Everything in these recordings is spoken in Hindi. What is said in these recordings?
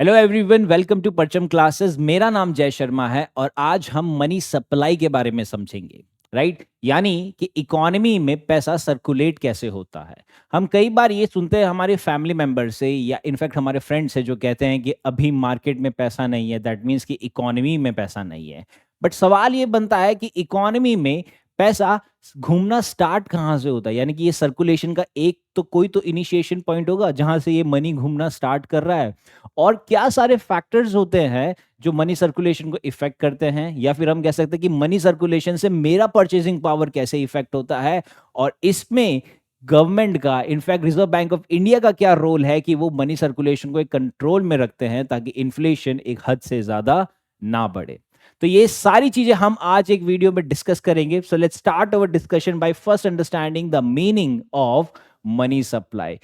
हेलो एवरीवन, वेलकम टू परचम क्लासेस। मेरा नाम जय शर्मा है और आज हम मनी सप्लाई के बारे में समझेंगे। राइट, यानी कि इकोनॉमी में पैसा सर्कुलेट कैसे होता है। हम कई बार ये सुनते हैं हमारे फैमिली मेंबर से या इनफैक्ट हमारे फ्रेंड से जो कहते हैं कि अभी मार्केट में पैसा नहीं है, दैट मीन्स कि इकोनॉमी में पैसा नहीं है। बट सवाल ये बनता है कि इकोनॉमी में पैसा घूमना स्टार्ट कहाँ से होता है, यानी कि ये सर्कुलेशन का एक तो कोई तो इनिशिएशन पॉइंट होगा जहां से ये मनी घूमना स्टार्ट कर रहा है। और क्या सारे फैक्टर्स होते हैं जो मनी सर्कुलेशन को इफेक्ट करते हैं, या फिर हम कह सकते हैं कि मनी सर्कुलेशन से मेरा परचेसिंग पावर कैसे इफेक्ट होता है। और इसमें गवर्नमेंट का, in fact reserve bank of India का क्या रोल है कि वो मनी सर्कुलेशन को एक कंट्रोल में रखते हैं ताकि इन्फ्लेशन एक हद से ज्यादा ना बढ़े। तो ये सारी चीजें हम आज एक वीडियो में डिस्कस करेंगे। So let's start our discussion by first understanding the meaning of money supply.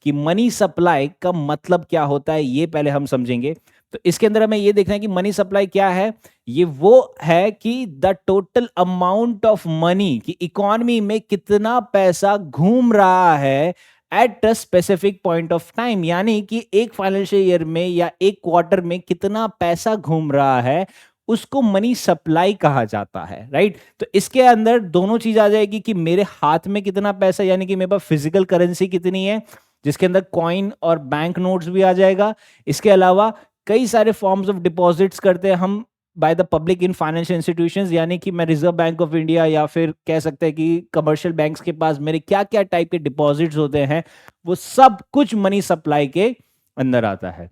कि मनी सप्लाई का मतलब क्या होता है, ये पहले हम समझेंगे। तो इसके अंदर हमें ये देखना है कि मनी सप्लाई क्या है। ये वो है कि the total amount of money, कि इकोनॉमी में कितना पैसा घूम रहा है at a specific point of time, यानी कि एक फाइनेंशियल ईयर में या एक क्वार्टर में कितना पैसा घूम रहा है, उसको मनी सप्लाई कहा जाता है। राइट, तो इसके अंदर दोनों चीज आ जाएगी कि मेरे हाथ में कितना पैसा, यानी कि मेरे पास फिजिकल करेंसी कितनी है, जिसके अंदर कॉइन और बैंक नोट्स भी आ जाएगा। इसके अलावा कई सारे फॉर्म्स ऑफ डिपॉजिट्स करते हैं हम by the public in financial institutions, यानी कि मैं रिजर्व बैंक ऑफ इंडिया या फिर कह सकते हैं कि कमर्शियल बैंक्स के पास मेरे क्या क्या टाइप के डिपॉजिट्स होते हैं, वो सब कुछ मनी सप्लाई के अंदर आता है।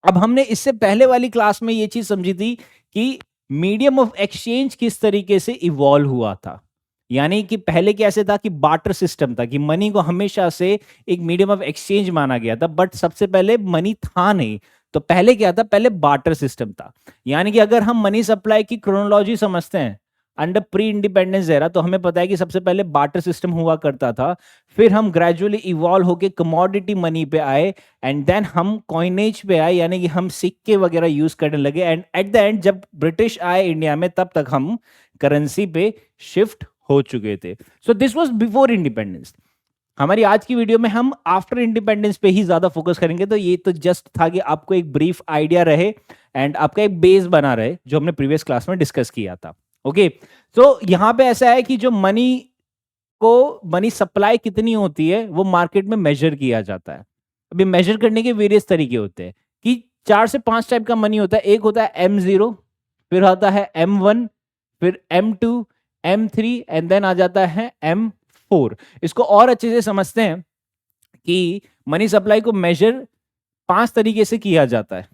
अब हमने इससे पहले वाली क्लास में ये चीज समझी थी कि मीडियम ऑफ एक्सचेंज किस तरीके से इवॉल्व हुआ था। यानी कि पहले कैसे था कि बार्टर सिस्टम था, कि मनी को हमेशा से एक मीडियम ऑफ एक्सचेंज माना गया था, बट सबसे पहले मनी था नहीं। तो पहले क्या था, पहले बार्टर सिस्टम था। यानी कि अगर हम मनी सप्लाई की क्रोनोलॉजी समझते हैं अंडर प्री इंडिपेंडेंस एरा, तो हमें पता है कि सबसे पहले बार्टर सिस्टम हुआ करता था। फिर हम ग्रेजुअली इवॉल्व होके कमोडिटी मनी पे आए, एंड देन हम कॉइनेज पे आए, यानी कि हम सिक्के वगैरह यूज करने लगे। एंड एट द एंड जब ब्रिटिश आए इंडिया में, तब तक हम करेंसी पे शिफ्ट हो चुके थे। So this was before independence. हमारी आज की वीडियो में हम आफ्टर इंडिपेंडेंस पे ही ज्यादा फोकस करेंगे। तो ये तो जस्ट था कि आपको एक ब्रीफ आइडिया रहे एंड आपका एक बेस बना रहे, जो हमने प्रीवियस क्लास में डिस्कस किया था। ओके, तो यहां पे ऐसा है कि जो मनी सप्लाई कितनी होती है वो मार्केट में मेजर किया जाता है। अभी मेजर करने के वेरियस तरीके होते हैं कि 4 से 5 टाइप का मनी होता है। एक होता है M0, फिर आता है M1, फिर M2, M3 एंड देन आ जाता है M4। इसको और अच्छे से समझते हैं कि मनी सप्लाई को मेजर 5 तरीके से किया जाता है।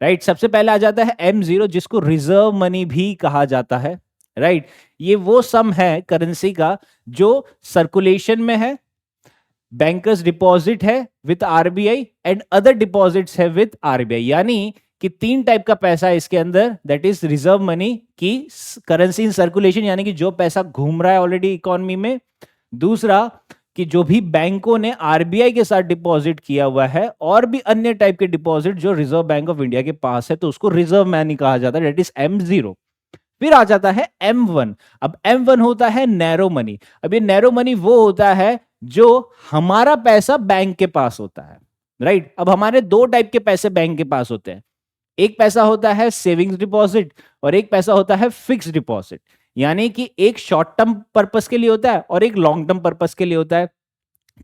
राइट, सबसे पहले आ जाता है M0, जिसको रिजर्व मनी भी कहा जाता है। राइट, ये वो सम है करेंसी का जो सर्कुलेशन में है, बैंकर्स डिपॉजिट है with RBI and other deposits है विद आरबीआई। यानी कि 3 टाइप का पैसा है इसके अंदर, दैट इज रिजर्व मनी की करेंसी इन सर्कुलेशन, यानी कि जो पैसा घूम रहा है ऑलरेडी इकोनॉमी में। दूसरा, कि जो भी बैंकों ने आरबीआई के साथ डिपॉजिट किया हुआ है, और भी अन्य टाइप के डिपॉजिट जो रिजर्व बैंक ऑफ इंडिया के पास है, तो उसको रिजर्व मनी कहा जाता है, दैट इज M0। फिर आ जाता है M1। अब M1 होता है नैरो मनी। अब ये नैरो मनी वो होता है जो हमारा पैसा बैंक के पास होता है। राइट, अब हमारे 2 टाइप के पैसे बैंक के पास होते हैं। एक पैसा होता है सेविंग्स डिपॉजिट और एक पैसा होता है फिक्स डिपॉजिट। यानी कि एक शॉर्ट टर्म पर्पस के लिए होता है और एक लॉन्ग टर्म पर्पस के लिए होता है।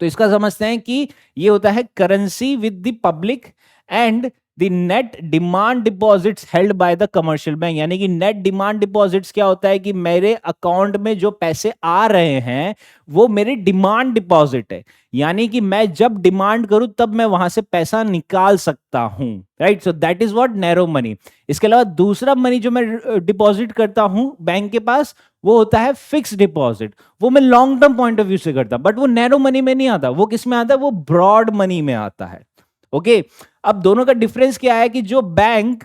तो इसका समझते हैं कि ये होता है currency with the public and the net demand deposits held by the commercial bank. यानी कि नेट डिमांड डिपॉजिट्स क्या होता है कि मेरे अकाउंट में जो पैसे आ रहे हैं वो मेरे डिमांड डिपॉजिट है, यानी कि मैं जब डिमांड करूं तब मैं वहां से पैसा निकाल सकता हूं। Right, so that is what narrow money. इसके अलावा दूसरा मनी जो मैं डिपॉजिट करता हूं बैंक के पास, वो होता है फिक्स डिपॉजिट। वो मैं long term point of view से करता, बट वो नैरो मनी में नहीं आता। वो किस में आता है, वो ब्रॉड मनी में आता है। ओके, अब दोनों का डिफरेंस क्या है कि जो बैंक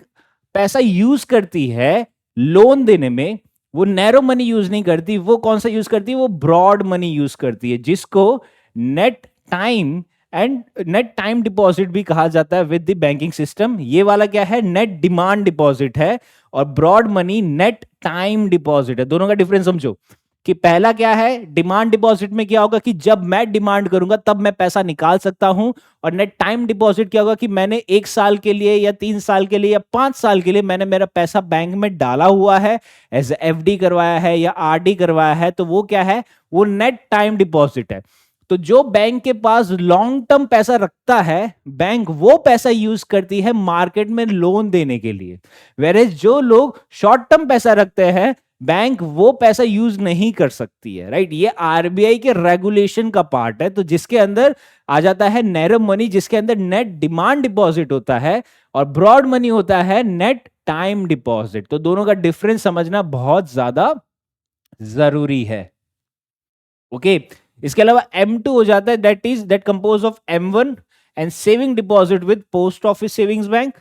पैसा यूज करती है लोन देने में, वो नैरो मनी यूज नहीं करती। वो कौन सा यूज करती है, वो ब्रॉड मनी यूज करती है, जिसको net time and net time deposit भी कहा जाता है विद द बैंकिंग सिस्टम। ये वाला क्या है, नेट डिमांड डिपॉजिट है, और broad money net time deposit है। दोनों का डिफरेंस समझो कि पहला क्या है, डिमांड डिपॉजिट में क्या होगा कि जब मैं डिमांड करूंगा तब मैं पैसा निकाल सकता हूं, और नेट टाइम डिपॉजिट क्या होगा कि मैंने 1 साल के लिए या 3 साल के लिए या 5 साल के लिए मैंने मेरा पैसा बैंक में डाला हुआ है, एज एफडी करवाया है या आरडी करवाया है, तो वो क्या है, वो नेट टाइम डिपॉजिट है। तो जो बैंक के पास लॉन्ग टर्म पैसा रखता है, बैंक वो पैसा यूज करती है मार्केट में लोन देने के लिए, वेरेज जो लोग शॉर्ट टर्म पैसा रखते हैं, बैंक वो पैसा यूज नहीं कर सकती है, राइट। ये आरबीआई के रेगुलेशन का पार्ट है, तो जिसके अंदर आ जाता है नैरो मनी, जिसके अंदर नेट डिमांड डिपॉजिट होता है, और ब्रॉड मनी होता है नेट टाइम डिपॉजिट। तो दोनों का डिफरेंस समझना बहुत ज्यादा जरूरी है। ओके इसके अलावा M2 हो जाता है, that compose of M1 and saving deposit with post office savings bank.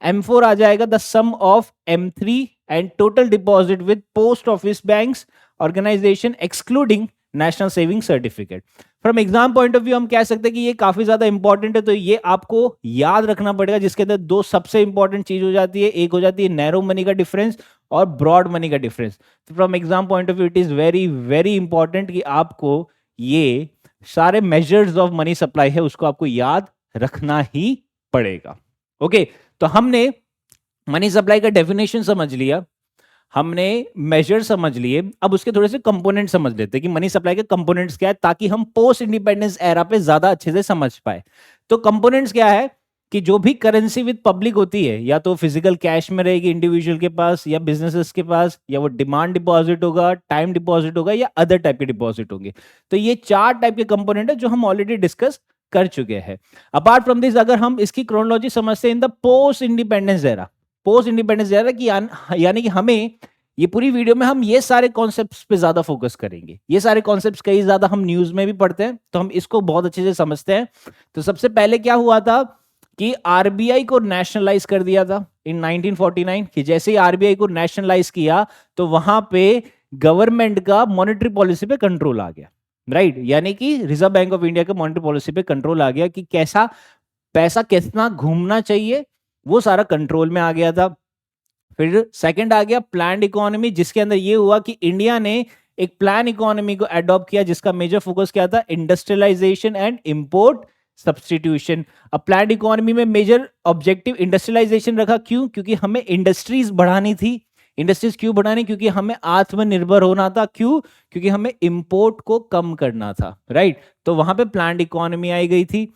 M4 आ जाएगा the sum of M3 and total deposit with post office banks organisation excluding national saving certificate. From exam point of view हम कह सकते हैं कि ये काफी ज्यादा इंपॉर्टेंट है, तो ये आपको याद रखना पड़ेगा, जिसके अंदर दो सबसे इंपॉर्टेंट चीज हो जाती है, एक हो जाती है नैरो मनी का डिफरेंस और ब्रॉड मनी का डिफरेंस। तो from exam point of view it is very very important कि आपको ये सारे मेजर्स ऑफ मनी सप्लाई है उसको आपको याद रखना ही पड़ेगा। ओके तो हमने मनी सप्लाई का डेफिनेशन समझ लिया, हमने मेजर समझ लिए, अब उसके थोड़े से कंपोनेंट समझ लेते हैं कि मनी सप्लाई के कंपोनेंट्स क्या है, ताकि हम पोस्ट इंडिपेंडेंस एरा पे ज्यादा अच्छे से समझ पाए। तो कंपोनेंट्स क्या है कि जो भी करेंसी विद पब्लिक होती है, या तो फिजिकल कैश में रहेगी इंडिविजुअल के पास या बिजनेसेस के पास, या वो डिमांड डिपॉजिट होगा, टाइम डिपॉजिट होगा, या अदर टाइप के डिपॉजिट होंगे। तो ये 4 टाइप के कंपोनेंट है जो हम ऑलरेडी डिस्कस कर चुके हैं। अपार्ट फ्रॉम दिस अगर हम इसकी क्रोनोलॉजी समझते हैं in the post independence era, post independence era की यानी कि हमें ये पूरी वीडियो में हम ये सारे कॉन्सेप्ट्स पे ज्यादा फोकस करेंगे। ये सारे कॉन्सेप्ट्स कई ज्यादा हम न्यूज में भी पढ़ते हैं, तो हम इसको बहुत अच्छे से समझते हैं। तो सबसे पहले क्या हुआ था कि आरबीआई को नेशनलाइज कर दिया था इन 1949, कि जैसे ही आरबीआई को नेशनलाइज किया तो वहां पे गवर्नमेंट का मॉनेटरी पॉलिसी पे कंट्रोल आ गया, राइट। यानी कि रिजर्व बैंक ऑफ इंडिया का मॉनेटरी पॉलिसी पे कंट्रोल आ गया कि कैसा पैसा कितना घूमना चाहिए, वो सारा कंट्रोल में आ गया था। फिर सेकंड आ गया प्लान्ड इकोनॉमी, जिसके अंदर ये हुआ कि इंडिया ने एक प्लान इकोनॉमी को अडॉप्ट किया, जिसका मेजर फोकस क्या था, इंडस्ट्रियलाइजेशन एंड इंपोर्ट सब्स्टिट्यूशन। अब प्लान्ड इकोनॉमी में मेजर ऑब्जेक्टिव इंडस्ट्रियलाइजेशन रखा, क्यों, क्योंकि हमें इंडस्ट्रीज बढ़ानी थी। इंडस्ट्रीज क्यों बढ़ानी, क्योंकि हमें आत्मनिर्भर होना था, क्यों, क्योंकि हमें इंपोर्ट को कम करना था, राइट। तो वहां पे प्लान्ड इकोनॉमी आई गई थी।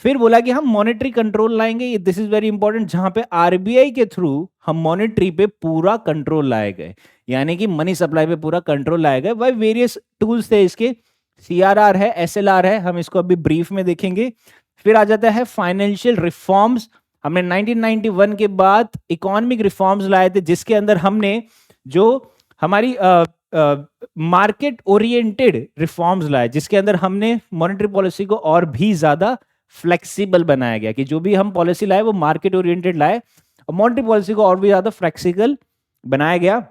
फिर बोला कि हम मॉनेटरी कंट्रोल लाएंगे, दिस इज वेरी इंपॉर्टेंट, जहां पे आरबीआई के थ्रू हम मॉनेटरी पे पूरा कंट्रोल लाए गए, यानी कि मनी सप्लाई पे पूरा कंट्रोल लाए गए। वह वेरियस टूल्स थे इसके, सीआरआर है, एसएलआर है, हम इसको अभी ब्रीफ में देखेंगे। फिर आ जाता है फाइनेंशियल रिफॉर्म्स, हमने 1991 के बाद इकोनॉमिक रिफॉर्म्स लाए थे, जिसके अंदर हमने जो हमारी मार्केट ओरिएंटेड रिफॉर्म्स लाए, जिसके अंदर हमने मॉनेटरी पॉलिसी को और भी ज्यादा फ्लेक्सिबल बनाया गया, कि जो भी हम पॉलिसी लाए वो मार्केट ओरिएंटेड लाए, और मॉनेटरी पॉलिसी को और भी ज्यादा फ्लेक्सिबल बनाया गया।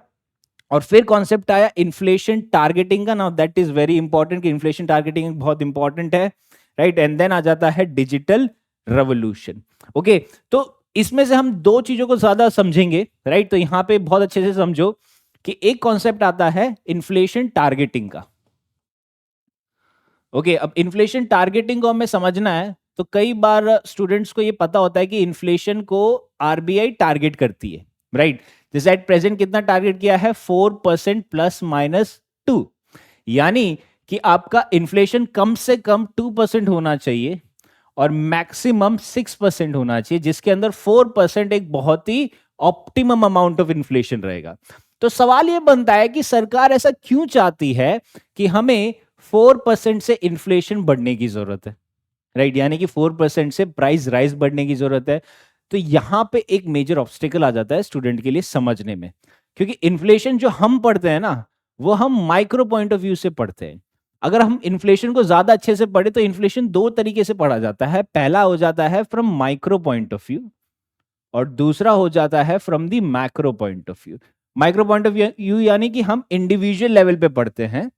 और फिर कॉन्सेप्ट आया इन्फ्लेशन टारगेटिंग का, now that is very important कि इन्फ्लेशन टारगेटिंग बहुत इंपॉर्टेंट है, राइट। एंड देन आ जाता है डिजिटल रेवोल्यूशन। ओके तो इसमें से हम 2 चीजों को ज्यादा समझेंगे, राइट। तो यहां पे बहुत अच्छे से समझो कि एक कॉन्सेप्ट आता है इन्फ्लेशन टारगेटिंग का। ओके अब इन्फ्लेशन टारगेटिंग को हमें समझना है, तो कई बार स्टूडेंट्स को ये पता होता है कि इन्फ्लेशन को आरबीआई टारगेट करती है, राइट। जैसे एट प्रेजेंट कितना टारगेट किया है, 4% ±2, यानी कि आपका इन्फ्लेशन कम से कम 2% होना चाहिए और मैक्सिमम 6% होना चाहिए, जिसके अंदर 4% एक बहुत ही ऑप्टिमम अमाउंट ऑफ इन्फ्लेशन रहेगा। तो सवाल यह बनता है कि सरकार ऐसा क्यों चाहती है कि हमें 4% से इन्फ्लेशन बढ़ने की जरूरत है, राइट। यानी कि 4% से प्राइस राइज बढ़ने की जरूरत है। तो यहां पे एक मेजर ऑब्स्टिकल आ जाता है स्टूडेंट के लिए समझने में, क्योंकि इन्फ्लेशन जो हम पढ़ते हैं ना, वो हम माइक्रो पॉइंट ऑफ व्यू से पढ़ते हैं। अगर हम इन्फ्लेशन को ज्यादा अच्छे से पढ़े तो इन्फ्लेशन 2 तरीके से पढ़ा जाता है। पहला हो जाता है from micro point of view, और दूसरा हो जाता है from the macro point of view. Micro point of view यानी कि हम इंडिविजुअल लेवल पे पढ़ते हैं,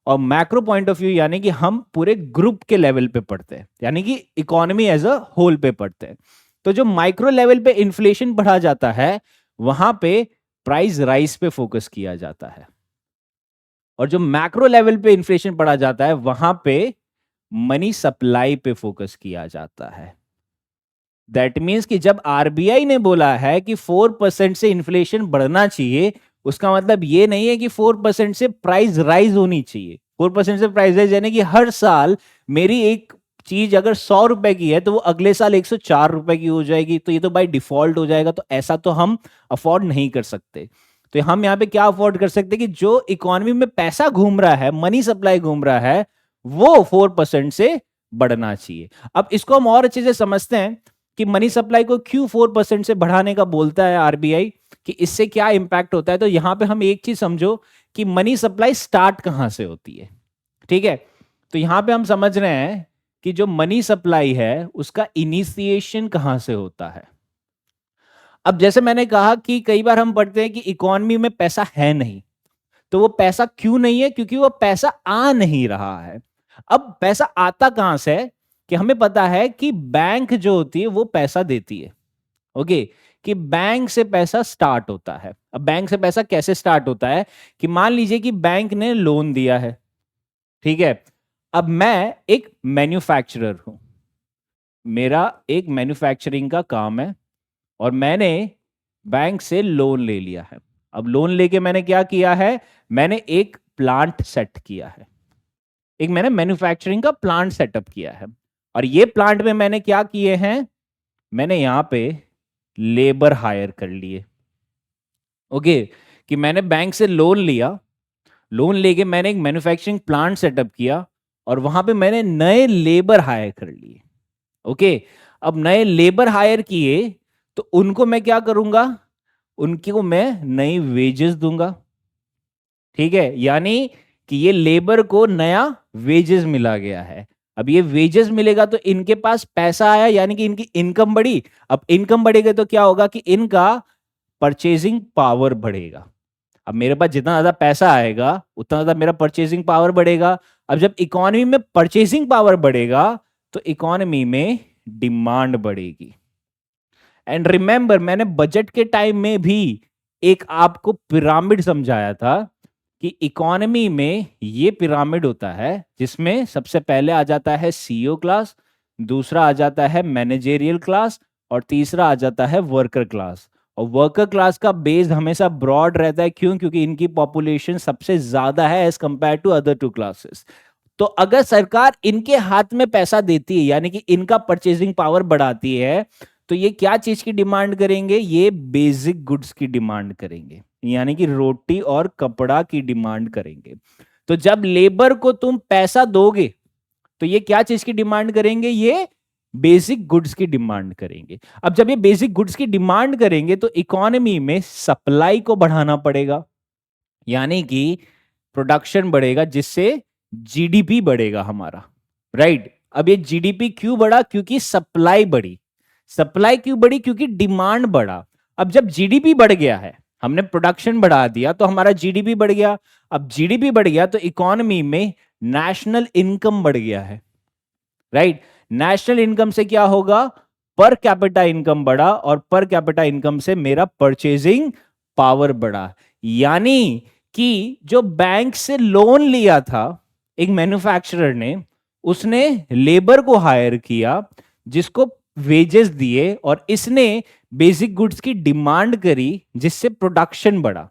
और मैक्रो पॉइंट ऑफ व्यू यानी कि हम पूरे ग्रुप के लेवल पे पढ़ते हैं, यानी कि इकोनॉमी एज अ होल पे पढ़ते हैं। तो जो माइक्रो लेवल पे इन्फ्लेशन बढ़ा जाता है वहां पे प्राइस राइज पे फोकस किया जाता है, और जो मैक्रो लेवल पे इन्फ्लेशन बढ़ा जाता है वहां पे मनी सप्लाई पे फोकस किया जाता है। दैट मीन्स कि जब आरबीआई ने बोला है कि 4% से इन्फ्लेशन बढ़ना चाहिए, उसका मतलब ये नहीं है कि 4% से प्राइस राइज होनी चाहिए। 4% से प्राइस राइज यानी कि हर साल मेरी एक चीज अगर 100 रुपए की है तो वो अगले साल 104 रुपए की हो जाएगी, तो ये तो बाय डिफॉल्ट हो जाएगा। तो ऐसा तो हम अफोर्ड नहीं कर सकते। तो हम यहाँ पे क्या अफोर्ड कर सकते हैं कि जो इकोनॉमी में पैसा घूम रहा है, मनी सप्लाई घूम रहा है, वो 4% से बढ़ना चाहिए। अब इसको हम और अच्छे से समझते हैं कि मनी सप्लाई को क्यों 4% से बढ़ाने का बोलता है आरबीआई, कि इससे क्या इंपैक्ट होता है। तो यहां पे हम एक चीज समझो कि मनी सप्लाई स्टार्ट कहां से होती है। ठीक है, तो यहां पे हम समझ रहे हैं कि जो मनी सप्लाई है उसका इनिशिएशन कहां से होता है। अब जैसे मैंने कहा कि कई बार हम पढ़ते हैं कि इकोनॉमी में पैसा है नहीं, तो वो पैसा क्यों नहीं है, क्योंकि वो पैसा आ नहीं रहा है। अब पैसा आता कहां से है, कि हमें पता है कि बैंक जो होती है वो पैसा देती है। ओके, कि बैंक से पैसा स्टार्ट होता है। अब बैंक से पैसा कैसे स्टार्ट होता है, कि मान लीजिए कि बैंक ने लोन दिया है, ठीक है। अब मैं एक मैन्युफैक्चरर हूं, मेरा एक मैन्युफैक्चरिंग का काम है, और मैंने बैंक से लोन ले लिया है। अब लोन लेके मैंने क्या किया है, मैंने एक प्लांट सेट किया है, एक मैंने मैन्युफैक्चरिंग का प्लांट सेटअप किया है। और ये प्लांट में मैंने क्या किए हैं, मैंने यहां पे लेबर हायर कर लिए। ओके, कि मैंने बैंक से लोन लिया, लोन लेके मैंने एक मैन्युफैक्चरिंग प्लांट सेटअप किया, और वहां पे मैंने नए लेबर हायर कर लिए। ओके, अब नए लेबर हायर किए तो उनको मैं क्या करूंगा, उनको मैं नई वेजेस दूंगा। ठीक है, यानी कि ये लेबर को नया वेजेस मिला गया है। अब ये वेजेस मिलेगा तो इनके पास पैसा आया, यानी कि इनकी इनकम बढ़ी। अब इनकम बढ़ेगा तो क्या होगा, कि इनका परचेजिंग पावर बढ़ेगा। अब मेरे पास जितना ज्यादा पैसा आएगा उतना ज्यादा मेरा परचेजिंग पावर बढ़ेगा। अब जब इकोनॉमी में परचेजिंग पावर बढ़ेगा तो इकोनॉमी में डिमांड बढ़ेगी। एंड रिमेंबर, मैंने बजट के टाइम में भी एक आपको पिरामिड समझाया था कि इकोनॉमी में ये पिरामिड होता है जिसमें सबसे पहले आ जाता है सीईओ क्लास, दूसरा आ जाता है मैनेजेरियल क्लास, और तीसरा आ जाता है वर्कर क्लास। और वर्कर क्लास का बेस हमेशा ब्रॉड रहता है, क्यों, क्योंकि इनकी पॉपुलेशन सबसे ज्यादा है as compare to other two classes. तो अगर सरकार इनके हाथ में पैसा देती है, यानी कि इनका परचेजिंग पावर बढ़ाती है, तो ये क्या चीज की डिमांड करेंगे, ये बेसिक गुड्स की डिमांड करेंगे, यानी कि रोटी और कपड़ा की डिमांड करेंगे। तो जब लेबर को तुम पैसा दोगे तो ये क्या चीज की डिमांड करेंगे, ये बेसिक गुड्स की डिमांड करेंगे। अब जब ये बेसिक गुड्स की डिमांड करेंगे तो इकोनॉमी में सप्लाई को बढ़ाना पड़ेगा, यानी कि प्रोडक्शन बढ़ेगा, जिससे जीडीपी बढ़ेगा हमारा। राइट, अब ये जीडीपी क्यों बढ़ा, क्योंकि सप्लाई बढ़ी। सप्लाई क्यों बढ़ी, क्योंकि डिमांड बढ़ा। अब जब जीडीपी बढ़ गया है, हमने प्रोडक्शन बढ़ा दिया तो हमारा जीडीपी बढ़ गया। अब जीडीपी बढ़ गया तो इकोनॉमी में नेशनल इनकम बढ़ गया है। राइट, नेशनल इनकम से क्या होगा, पर कैपिटा इनकम बढ़ा, और पर कैपिटा इनकम से मेरा परचेजिंग पावर बढ़ा। यानी कि जो बैंक से लोन लिया था एक मैन्युफैक्चरर ने, उसने लेबर को हायर किया, जिसको वेजेस दिए, और इसने बेसिक गुड्स की डिमांड करी, जिससे प्रोडक्शन बढ़ा।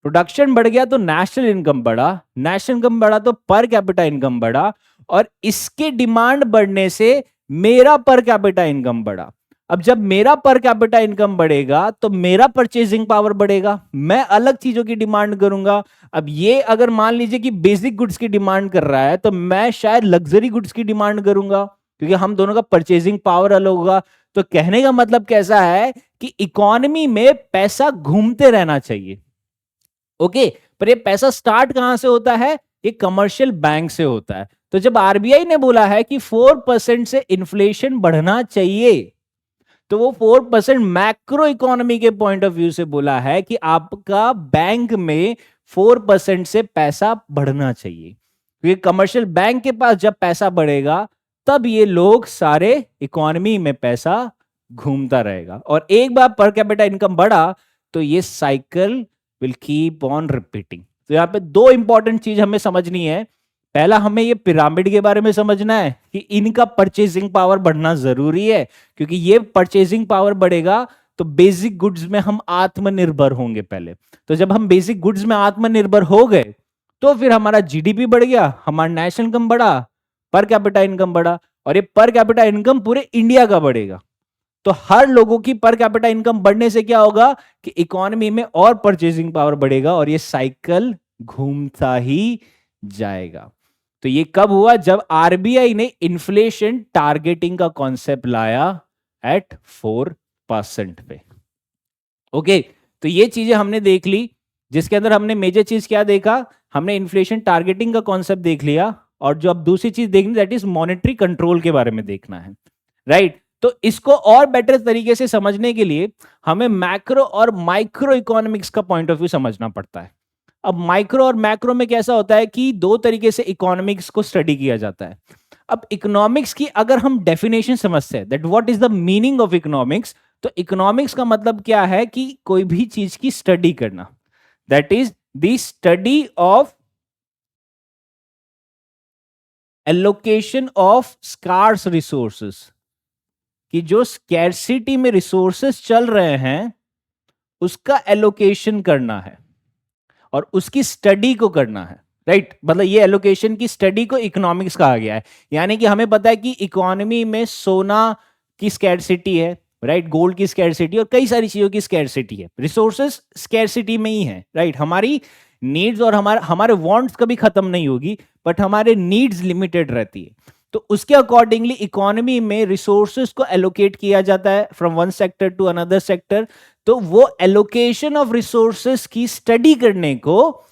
प्रोडक्शन बढ़ गया तो नेशनल इनकम बढ़ा, नेशनल इनकम बढ़ा तो पर कैपिटा इनकम बढ़ा, और इसके डिमांड बढ़ने से मेरा पर कैपिटा इनकम बढ़ा। अब जब मेरा पर कैपिटा इनकम बढ़ेगा तो मेरा परचेजिंग पावर बढ़ेगा, मैं अलग चीजों की डिमांड करूंगा। अब ये अगर मान लीजिए कि बेसिक गुड्स की डिमांड कर रहा है तो मैं शायद लग्जरी गुड्स की डिमांड करूंगा, क्योंकि हम दोनों का परचेजिंग पावर अलग होगा। तो कहने का मतलब कैसा है कि इकोनॉमी में पैसा घूमते रहना चाहिए। ओके, पर ये पैसा स्टार्ट कहां से होता है, ये कमर्शियल बैंक से होता है। तो जब आरबीआई ने बोला है कि 4% से इन्फ्लेशन बढ़ना चाहिए, तो वो 4% मैक्रो इकोनॉमी के पॉइंट ऑफ व्यू से बोला है कि आपका बैंक में 4% से पैसा बढ़ना चाहिए। क्योंकि कमर्शियल बैंक के पास जब पैसा बढ़ेगा तब ये लोग सारे इकोनॉमी में पैसा घूमता रहेगा, और एक बार पर कैपिटा इनकम बढ़ा तो ये cycle will keep on repeating. तो यहाँ पे दो इंपॉर्टेंट चीज हमें समझनी है। पहला, हमें ये पिरामिड के बारे में समझना है कि इनका परचेजिंग पावर बढ़ना जरूरी है, क्योंकि ये परचेजिंग पावर बढ़ेगा तो बेसिक गुड्स में हम आत्मनिर्भर होंगे पहले। तो जब हम बेसिक गुड्स में आत्मनिर्भर हो गए तो फिर हमारा जीडीपी बढ़ गया, हमारा नेशनल इनकम बढ़ा, पर कैपिटा इनकम बढ़ा, और ये पर कैपिटा इनकम पूरे इंडिया का बढ़ेगा। तो हर लोगों की पर कैपिटा इनकम बढ़ने से क्या होगा कि इकोनॉमी में और परचेजिंग पावर बढ़ेगा, और ये साइकिल घूमता ही जाएगा। तो ये कब हुआ? जब आरबीआई ने इन्फ्लेशन टारगेटिंग का कॉन्सेप्ट लाया एट 4% पे। ओके, तो ये चीजें हमने देख ली, जिसके अंदर हमने मेजर चीज क्या देखा? हमने इन्फ्लेशन टारगेटिंग का कॉन्सेप्ट देख लिया, और जो अब दूसरी चीज देखनी दैट इज मॉनेटरी कंट्रोल के बारे में देखना है, राइट? तो इसको और बेटर तरीके से समझने के लिए हमें मैक्रो और माइक्रो इकोनॉमिक्स का पॉइंट ऑफ व्यू समझना पड़ता है। अब माइक्रो और मैक्रो में कैसा होता है कि दो तरीके से इकोनॉमिक्स को स्टडी किया जाता है। अब इकोनॉमिक्स की अगर हम डेफिनेशन समझते हैं that what is the meaning of economics, तो इकोनॉमिक्स का मतलब क्या है कि कोई भी चीज की स्टडी करना, that is the study of allocation of scarce resources, कि जो स्कैरसिटी में रिसोर्सेस चल रहे हैं उसका एलोकेशन करना है और उसकी स्टडी को करना है, राइट? मतलब ये एलोकेशन की स्टडी को इकोनॉमिक्स कहा गया है। यानी कि हमें पता है कि इकोनॉमी में सोना की स्कैरसिटी है, राइट? गोल्ड की स्कैरसिटी और कई सारी चीजों की स्कैरसिटी है, रिसोर्सेस स्कैरसिटी में ही है, राइट? हमारी नीड्स और हमारे वांट्स कभी खत्म नहीं होगी, बट हमारे नीड्स लिमिटेड रहती है। तो उसके अकॉर्डिंगली इकोनॉमी में रिसोर्सेस को एलोकेट किया जाता है from one sector to another sector. तो वो एलोकेशन ऑफ रिसोर्सेस की स्टडी करने को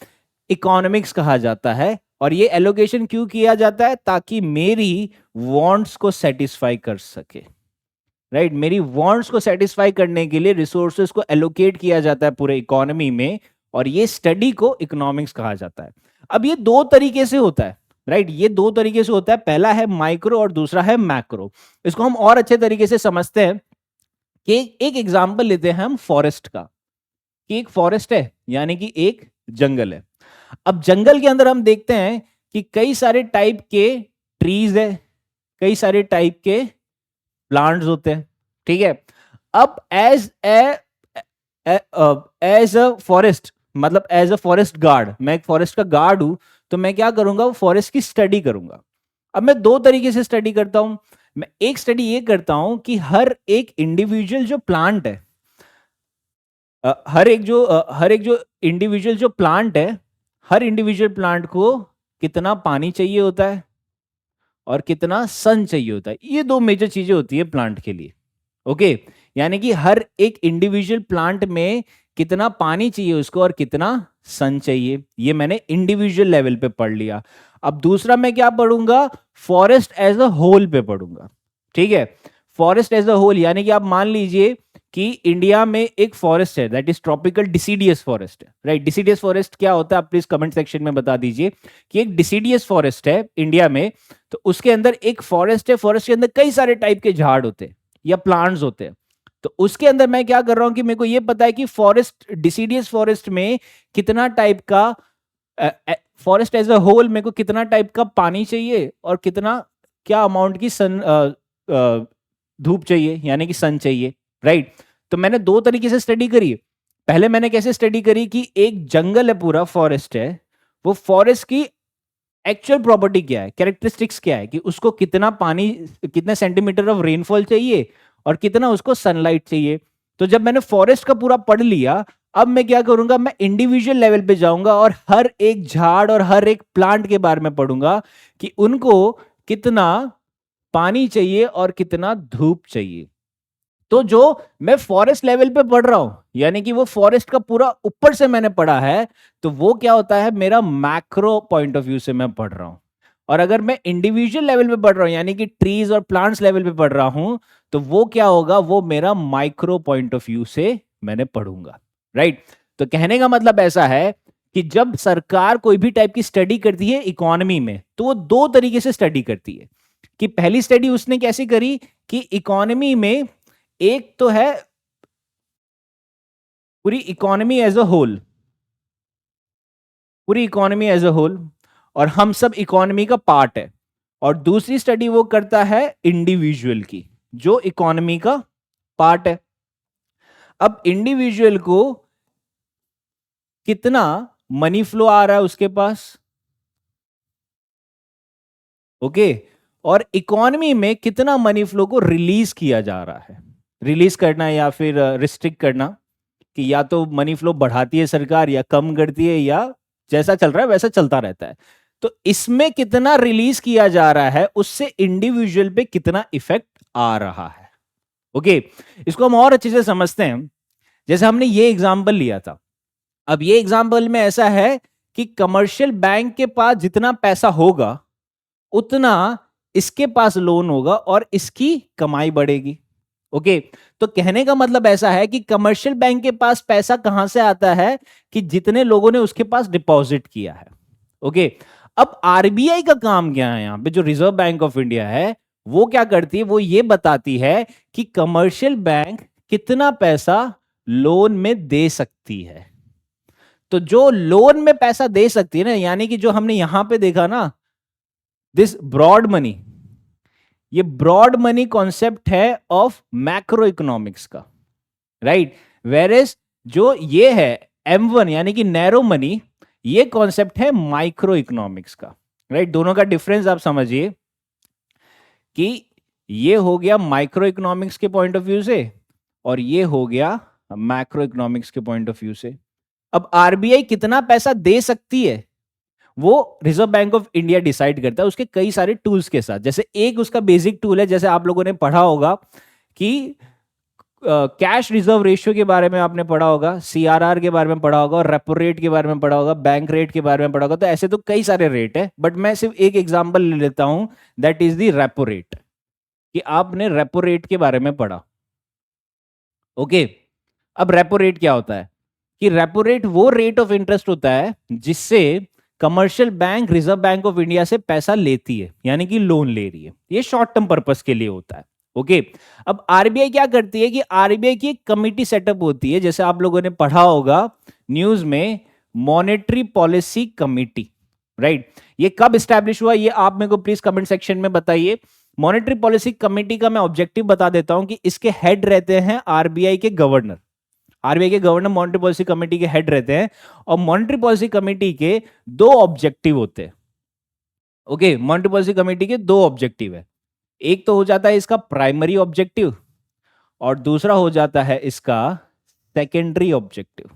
इकोनॉमिक्स कहा जाता है। और ये एलोकेशन क्यों किया जाता है? ताकि मेरी वांट्स को सेटिस्फाई कर सके, राइट? मेरी वांट्स को सेटिस्फाई करने के लिए रिसोर्सेस को एलोकेट किया जाता है पूरे इकोनॉमी में, और ये स्टडी को इकोनॉमिक्स कहा जाता है। अब ये दो तरीके से होता है, राइट? ये दो तरीके से होता है, पहला है माइक्रो और दूसरा है मैक्रो। इसको हम और अच्छे तरीके से समझते हैं कि एक एग्जांपल लेते हैं हम फॉरेस्ट का, कि एक फॉरेस्ट है यानी कि एक जंगल है। अब जंगल के अंदर हम देखते हैं कि कई सारे टाइप के ट्रीज है, कई सारे टाइप के प्लांट्स होते हैं, ठीक है? अब एज अ फॉरेस्ट, मतलब एज अ फॉरेस्ट गार्ड, मैं एक फॉरेस्ट का गार्ड हूं, तो मैं क्या करूंगा? फॉरेस्ट की स्टडी करूंगा। अब मैं दो तरीके से स्टडी करता हूं। मैं एक स्टडी ये करता हूं कि हर एक इंडिविजुअल जो प्लांट है, हर एक जो इंडिविजुअल जो प्लांट है, हर इंडिविजुअल प्लांट को कितना पानी चाहिए होता है और कितना सन चाहिए होता है। ये दो मेजर चीजें होती है प्लांट के लिए, ओके? यानी कि हर एक इंडिविजुअल प्लांट में कितना पानी चाहिए उसको और कितना सन चाहिए, ये मैंने इंडिविजुअल लेवल पे पढ़ लिया। अब दूसरा मैं क्या पढ़ूंगा? फॉरेस्ट एज अ होल पे पढ़ूंगा, ठीक है? फॉरेस्ट एज अ होल यानी कि आप मान लीजिए कि इंडिया में एक फॉरेस्ट है that is tropical deciduous forest है, राइट? डिसीडियस फॉरेस्ट क्या होता है आप प्लीज कमेंट सेक्शन में बता दीजिए कि एक डिसीडियस फॉरेस्ट है इंडिया में, तो उसके अंदर एक फॉरेस्ट है, फॉरेस्ट के अंदर कई सारे टाइप के झाड़ होते हैं या प्लांट्स होते हैं। तो उसके अंदर मैं क्या कर रहा हूं कि मेरे को ये पता है कि फॉरेस्ट, डिसीडियस फॉरेस्ट में कितना टाइप का, फॉरेस्ट एज अ होल मेरे को कितना टाइप का पानी चाहिए और कितना, क्या अमाउंट की सन धूप चाहिए यानी कि सन चाहिए, राइट? तो मैंने दो तरीके से स्टडी करी। पहले मैंने कैसे स्टडी करी कि एक जंगल है, पूरा फॉरेस्ट है, वो फॉरेस्ट की एक्चुअल प्रॉपर्टी क्या है, कैरेक्टरिस्टिक्स क्या है, कि उसको कितना पानी, कितने सेंटीमीटर ऑफ रेनफॉल चाहिए और कितना उसको सनलाइट चाहिए। तो जब मैंने फॉरेस्ट का पूरा पढ़ लिया, अब मैं क्या करूंगा? मैं इंडिविजुअल लेवल पे जाऊंगा और हर एक झाड़ और हर एक प्लांट के बारे में पढ़ूंगा कि उनको कितना पानी चाहिए और कितना धूप चाहिए। तो जो मैं फॉरेस्ट लेवल पे पढ़ रहा हूं यानी कि वो फॉरेस्ट का पूरा ऊपर से मैंने पढ़ा है, तो वो क्या होता है? मेरा मैक्रो पॉइंट ऑफ व्यू से मैं पढ़ रहा हूं। और अगर मैं इंडिविजुअल लेवल पे पढ़ रहा हूं यानी कि ट्रीज और प्लांट्स लेवल पे पढ़ रहा हूं, तो वो क्या होगा? वो मेरा माइक्रो पॉइंट ऑफ व्यू से मैंने पढ़ूंगा, राइट? तो कहने का मतलब ऐसा है कि जब सरकार कोई भी टाइप की स्टडी करती है इकोनॉमी में, तो वो दो तरीके से स्टडी करती है। कि पहली स्टडी उसने कैसे करी कि इकोनॉमी में एक तो है पूरी इकोनॉमी एज अ होल, पूरी इकोनॉमी एज अ होल, और हम सब इकोनॉमी का पार्ट है। और दूसरी स्टडी वो करता है इंडिविजुअल की, जो इकोनॉमी का पार्ट है। अब इंडिविजुअल को कितना मनी फ्लो आ रहा है उसके पास, ओके, और इकोनॉमी में कितना मनी फ्लो को रिलीज किया जा रहा है। रिलीज करना या फिर रिस्ट्रिक्ट करना, कि या तो मनी फ्लो बढ़ाती है सरकार या कम करती है, या जैसा चल रहा है वैसा चलता रहता है। तो इसमें कितना रिलीज किया जा रहा है, उससे इंडिविजुअल पे कितना इफेक्ट आ रहा है। ओके, इसको हम और अच्छे से समझते हैं। जैसे हमने ये एग्जांपल लिया था, अब ये एग्जांपल में ऐसा है कि कमर्शियल बैंक के पास जितना पैसा होगा उतना इसके पास लोन होगा और इसकी कमाई बढ़ेगी। ओके, तो कहने का मतलब ऐसा है कि कमर्शियल बैंक के पास पैसा कहां से आता है, कि जितने लोगों ने उसके पास डिपॉजिट किया है। ओके, अब आरबीआई का काम क्या है, यहां पे जो रिजर्व बैंक ऑफ इंडिया है वो क्या करती है, वो ये बताती है कि कमर्शियल बैंक कितना पैसा लोन में दे सकती है। तो जो लोन में पैसा दे सकती है ना, यानी कि जो हमने यहां पे देखा ना, दिस ब्रॉड मनी, ये ब्रॉड मनी कॉन्सेप्ट है ऑफ मैक्रो इकोनॉमिक्स का, राइट। वेर एज जो ये है M1 यानी कि नैरो मनी, ये कॉन्सेप्ट है माइक्रो इकोनॉमिक्स का, राइट। दोनों का डिफरेंस आप समझिए कि ये हो गया माइक्रो इकोनॉमिक्स के पॉइंट ऑफ व्यू से, और ये हो गया मैक्रो इकोनॉमिक्स के पॉइंट ऑफ व्यू से। अब आरबीआई कितना पैसा दे सकती है वो reserve bank of India decide करता है उसके कई सारे टूल्स के साथ। जैसे एक उसका बेसिक टूल है, जैसे आप लोगों ने पढ़ा होगा कि कैश रिजर्व रेशियो के बारे में आपने पढ़ा होगा, सीआरआर के बारे में पढ़ा होगा, और रेपो रेट के बारे में पढ़ा होगा, बैंक रेट के बारे में पढ़ा होगा। तो ऐसे तो कई सारे रेट है, बट मैं सिर्फ एक एग्जांपल ले लेता हूं, that is the repo rate, कि आपने रेपो रेट के बारे में पढ़ा। ओके, अब रेपो रेट क्या होता है, कि रेपो रेट वो रेट ऑफ इंटरेस्ट होता है जिससे commercial bank reserve bank of India से पैसा लेती है, यानी कि लोन ले रही है। ये शॉर्ट टर्म पर्पस के लिए होता है। ओके, अब आरबीआई क्या करती है कि आरबीआई की एक कमिटी सेटअप होती है, जैसे आप लोगों ने पढ़ा होगा न्यूज में, मॉनेटरी पॉलिसी कमिटी, राइट। ये कब स्टैब्लिश हुआ, ये आप मेरे को प्लीज कमेंट सेक्शन में बताइए। मॉनेटरी पॉलिसी कमिटी का मैं ऑब्जेक्टिव बता देता हूं कि इसके हेड रहते हैं आरबीआई के गवर्नर। आरबीआई के गवर्नर मॉनेटरी पॉलिसी कमेटी के हेड रहते हैं, और मॉनेटरी पॉलिसी कमेटी के दो ऑब्जेक्टिव होते हैं। ओके, मॉनेटरी पॉलिसी कमेटी के दो ऑब्जेक्टिव है, एक तो हो जाता है इसका प्राइमरी ऑब्जेक्टिव, और दूसरा हो जाता है इसका सेकेंडरी ऑब्जेक्टिव।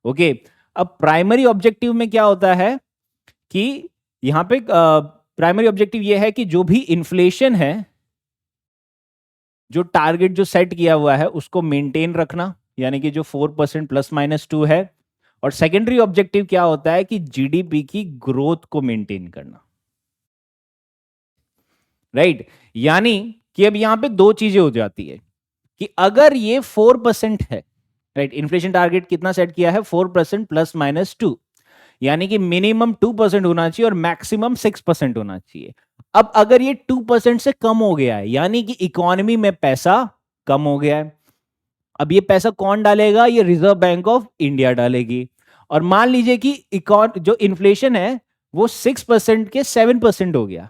ओके, अब प्राइमरी ऑब्जेक्टिव में क्या होता है कि यहां पे प्राइमरी ऑब्जेक्टिव ये है कि जो भी इन्फ्लेशन है, जो टारगेट जो सेट किया हुआ है उसको मेंटेन रखना, यानी कि जो 4% ±2 है। और सेकेंडरी ऑब्जेक्टिव क्या होता है कि जीडीपी की ग्रोथ को मेंटेन करना, राइट। यानी कि अब यहां पे दो चीजें हो जाती है कि अगर ये 4% है, राइट, इन्फ्लेशन टारगेट कितना सेट किया है, 4% ±2, यानी कि मिनिमम 2% होना चाहिए और मैक्सिमम 6% होना चाहिए। अब अगर ये 2% से कम हो गया है, यानी कि इकोनॉमी में पैसा कम हो गया है, अब ये पैसा कौन डालेगा, ये रिजर्व बैंक ऑफ इंडिया डालेगी। और मान लीजिए कि जो इन्फ्लेशन है वो 6% के 7% हो गया,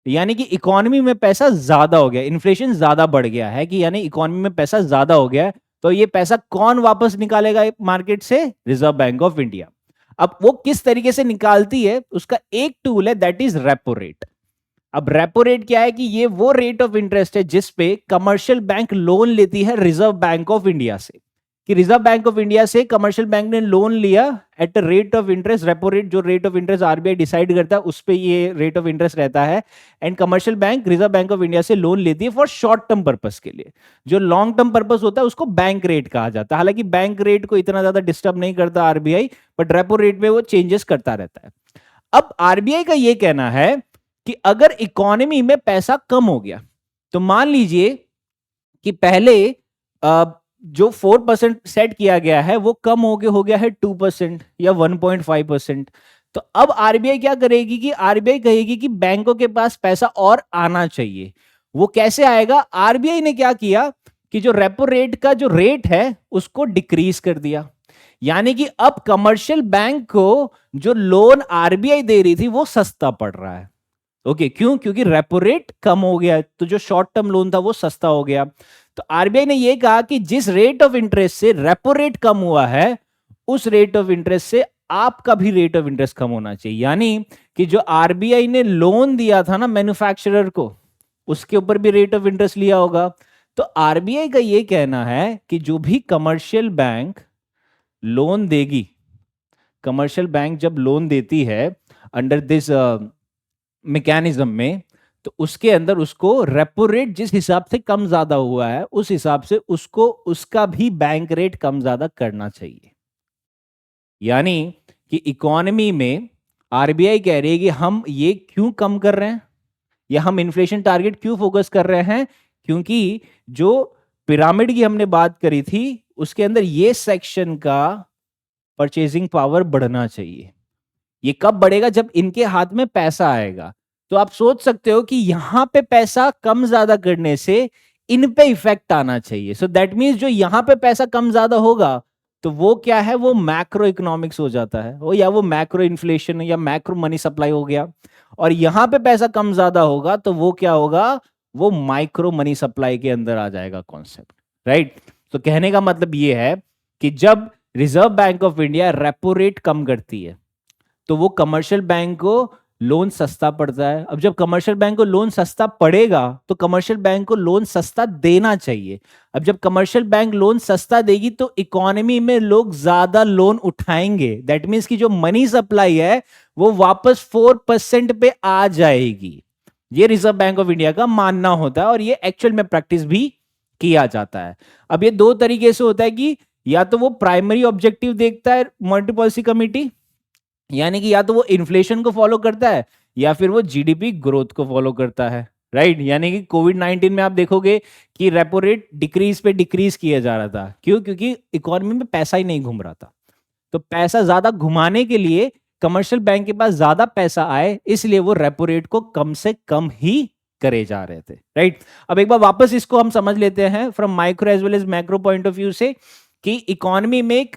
यानी कि इकोनॉमी में पैसा ज्यादा हो गया, इन्फ्लेशन ज्यादा बढ़ गया है, कि यानी इकोनॉमी में पैसा ज्यादा हो गया है। तो ये पैसा कौन वापस निकालेगा मार्केट से, रिजर्व बैंक ऑफ इंडिया। अब वो किस तरीके से निकालती है, उसका एक टूल है, दैट इज रेपो रेट। अब रेपो रेट क्या है कि ये वो रेट ऑफ इंटरेस्ट है जिस पे कमर्शियल बैंक लोन लेती है रिजर्व बैंक ऑफ इंडिया से, कि रिजर्व बैंक ऑफ इंडिया से कमर्शियल बैंक ने लोन लिया at rate of interest, repo rate, जो rate of interest RBI decide करता है उस पे ये रेट ऑफ इंटरेस्ट रहता है। And commercial bank reserve bank of India से लोन लेती है फॉर शॉर्ट टर्म पर्पस के लिए। जो लॉन्ग टर्म पर्पस होता है उसको बैंक रेट कहा जाता है। हालांकि बैंक रेट को इतना ज्यादा डिस्टर्ब नहीं करता आरबीआई, बट रेपो रेट में वो चेंजेस करता रहता है। अब आरबीआई का ये कहना है कि अगर इकोनॉमी में पैसा कम हो गया, तो मान लीजिए कि पहले जो 4% सेट किया गया है वो कम हो गया है 2% या 1.5%। तो अब आरबीआई क्या करेगी कि आरबीआई कहेगी कि बैंकों के पास पैसा और आना चाहिए। वो कैसे आएगा? आरबीआई ने क्या किया कि जो रेपो रेट का जो रेट है उसको डिक्रीज कर दिया। यानी कि अब कमर्शियल बैंक को जो लोन आरबीआई दे रही थी वो सस्ता पड़ रहा है। ओके, क्यों? क्योंकि रेपो रेट कम हो गया, तो जो शॉर्ट टर्म लोन था वो सस्ता हो गया। तो आरबीआई ने ये कहा कि जिस रेट ऑफ इंटरेस्ट से रेपो रेट कम हुआ है उस रेट ऑफ इंटरेस्ट से आपका भी रेट ऑफ इंटरेस्ट कम होना चाहिए। यानी कि जो आरबीआई ने लोन दिया था ना मैन्युफैक्चरर को, उसके ऊपर भी रेट ऑफ इंटरेस्ट लिया होगा। तो आरबीआई का ये कहना है कि जो भी कमर्शियल बैंक लोन देगी, कमर्शियल बैंक जब लोन देती है अंडर दिस मैकेनिज्म में, तो उसके अंदर उसको रेपो रेट जिस हिसाब से कम ज्यादा हुआ है उस हिसाब से उसको उसका भी बैंक रेट कम ज्यादा करना चाहिए। यानी कि इकोनॉमी में आरबीआई कह रही है कि हम ये क्यों कम कर रहे हैं या हम इन्फ्लेशन टारगेट क्यों फोकस कर रहे हैं, क्योंकि जो पिरामिड की हमने बात करी थी उसके अंदर ये सेक्शन का परचेजिंग पावर बढ़ना चाहिए। ये कब बढ़ेगा? जब इनके हाथ में पैसा आएगा। तो आप सोच सकते हो कि यहां पे पैसा कम ज्यादा करने से इन पे इफेक्ट आना चाहिए। सो दैट मीन्स जो यहां पे पैसा कम ज्यादा होगा तो वो क्या है, वो मैक्रो इकोनॉमिक्स हो जाता है, वो या वो मैक्रो इन्फ्लेशन या मैक्रो मनी सप्लाई हो गया। और यहां पे पैसा कम ज्यादा होगा तो वो क्या होगा, वो माइक्रो मनी सप्लाई के अंदर आ जाएगा कॉन्सेप्ट, राइट। तो कहने का मतलब ये है कि जब reserve bank of India repo rate कम करती है तो वो कमर्शियल बैंक को लोन सस्ता पड़ता है। अब जब कमर्शियल बैंक को लोन सस्ता पड़ेगा तो कमर्शियल बैंक को लोन सस्ता देना चाहिए। अब जब कमर्शियल बैंक लोन सस्ता देगी तो इकोनॉमी में लोग ज्यादा लोन उठाएंगे। दैट मीन्स कि जो मनी सप्लाई है वो वापस 4% पे आ जाएगी। ये रिजर्व बैंक ऑफ इंडिया का मानना होता है और ये एक्चुअल में प्रैक्टिस भी किया जाता है। अब ये दो तरीके से होता है कि या तो वो प्राइमरी ऑब्जेक्टिव देखता है मॉनेटरी पॉलिसी कमेटी, यानी कि या तो वो इन्फ्लेशन को फॉलो करता है या फिर वो जीडीपी ग्रोथ को फॉलो करता है, राइट। यानी कि कोविड-19 में आप देखोगे कि रेपो रेट डिक्रीज पे डिक्रीज किया जा रहा था। क्यों? क्योंकि इकोनॉमी में पैसा ही नहीं घूम रहा था। तो पैसा ज्यादा घुमाने के लिए कमर्शियल बैंक के पास ज्यादा पैसा आए, इसलिए वो रेपो रेट को कम से कम ही करे जा रहे थे, राइट। अब एक बार वापस इसको हम समझ लेते हैं from micro as well as macro point of view से, कि इकोनॉमी में एक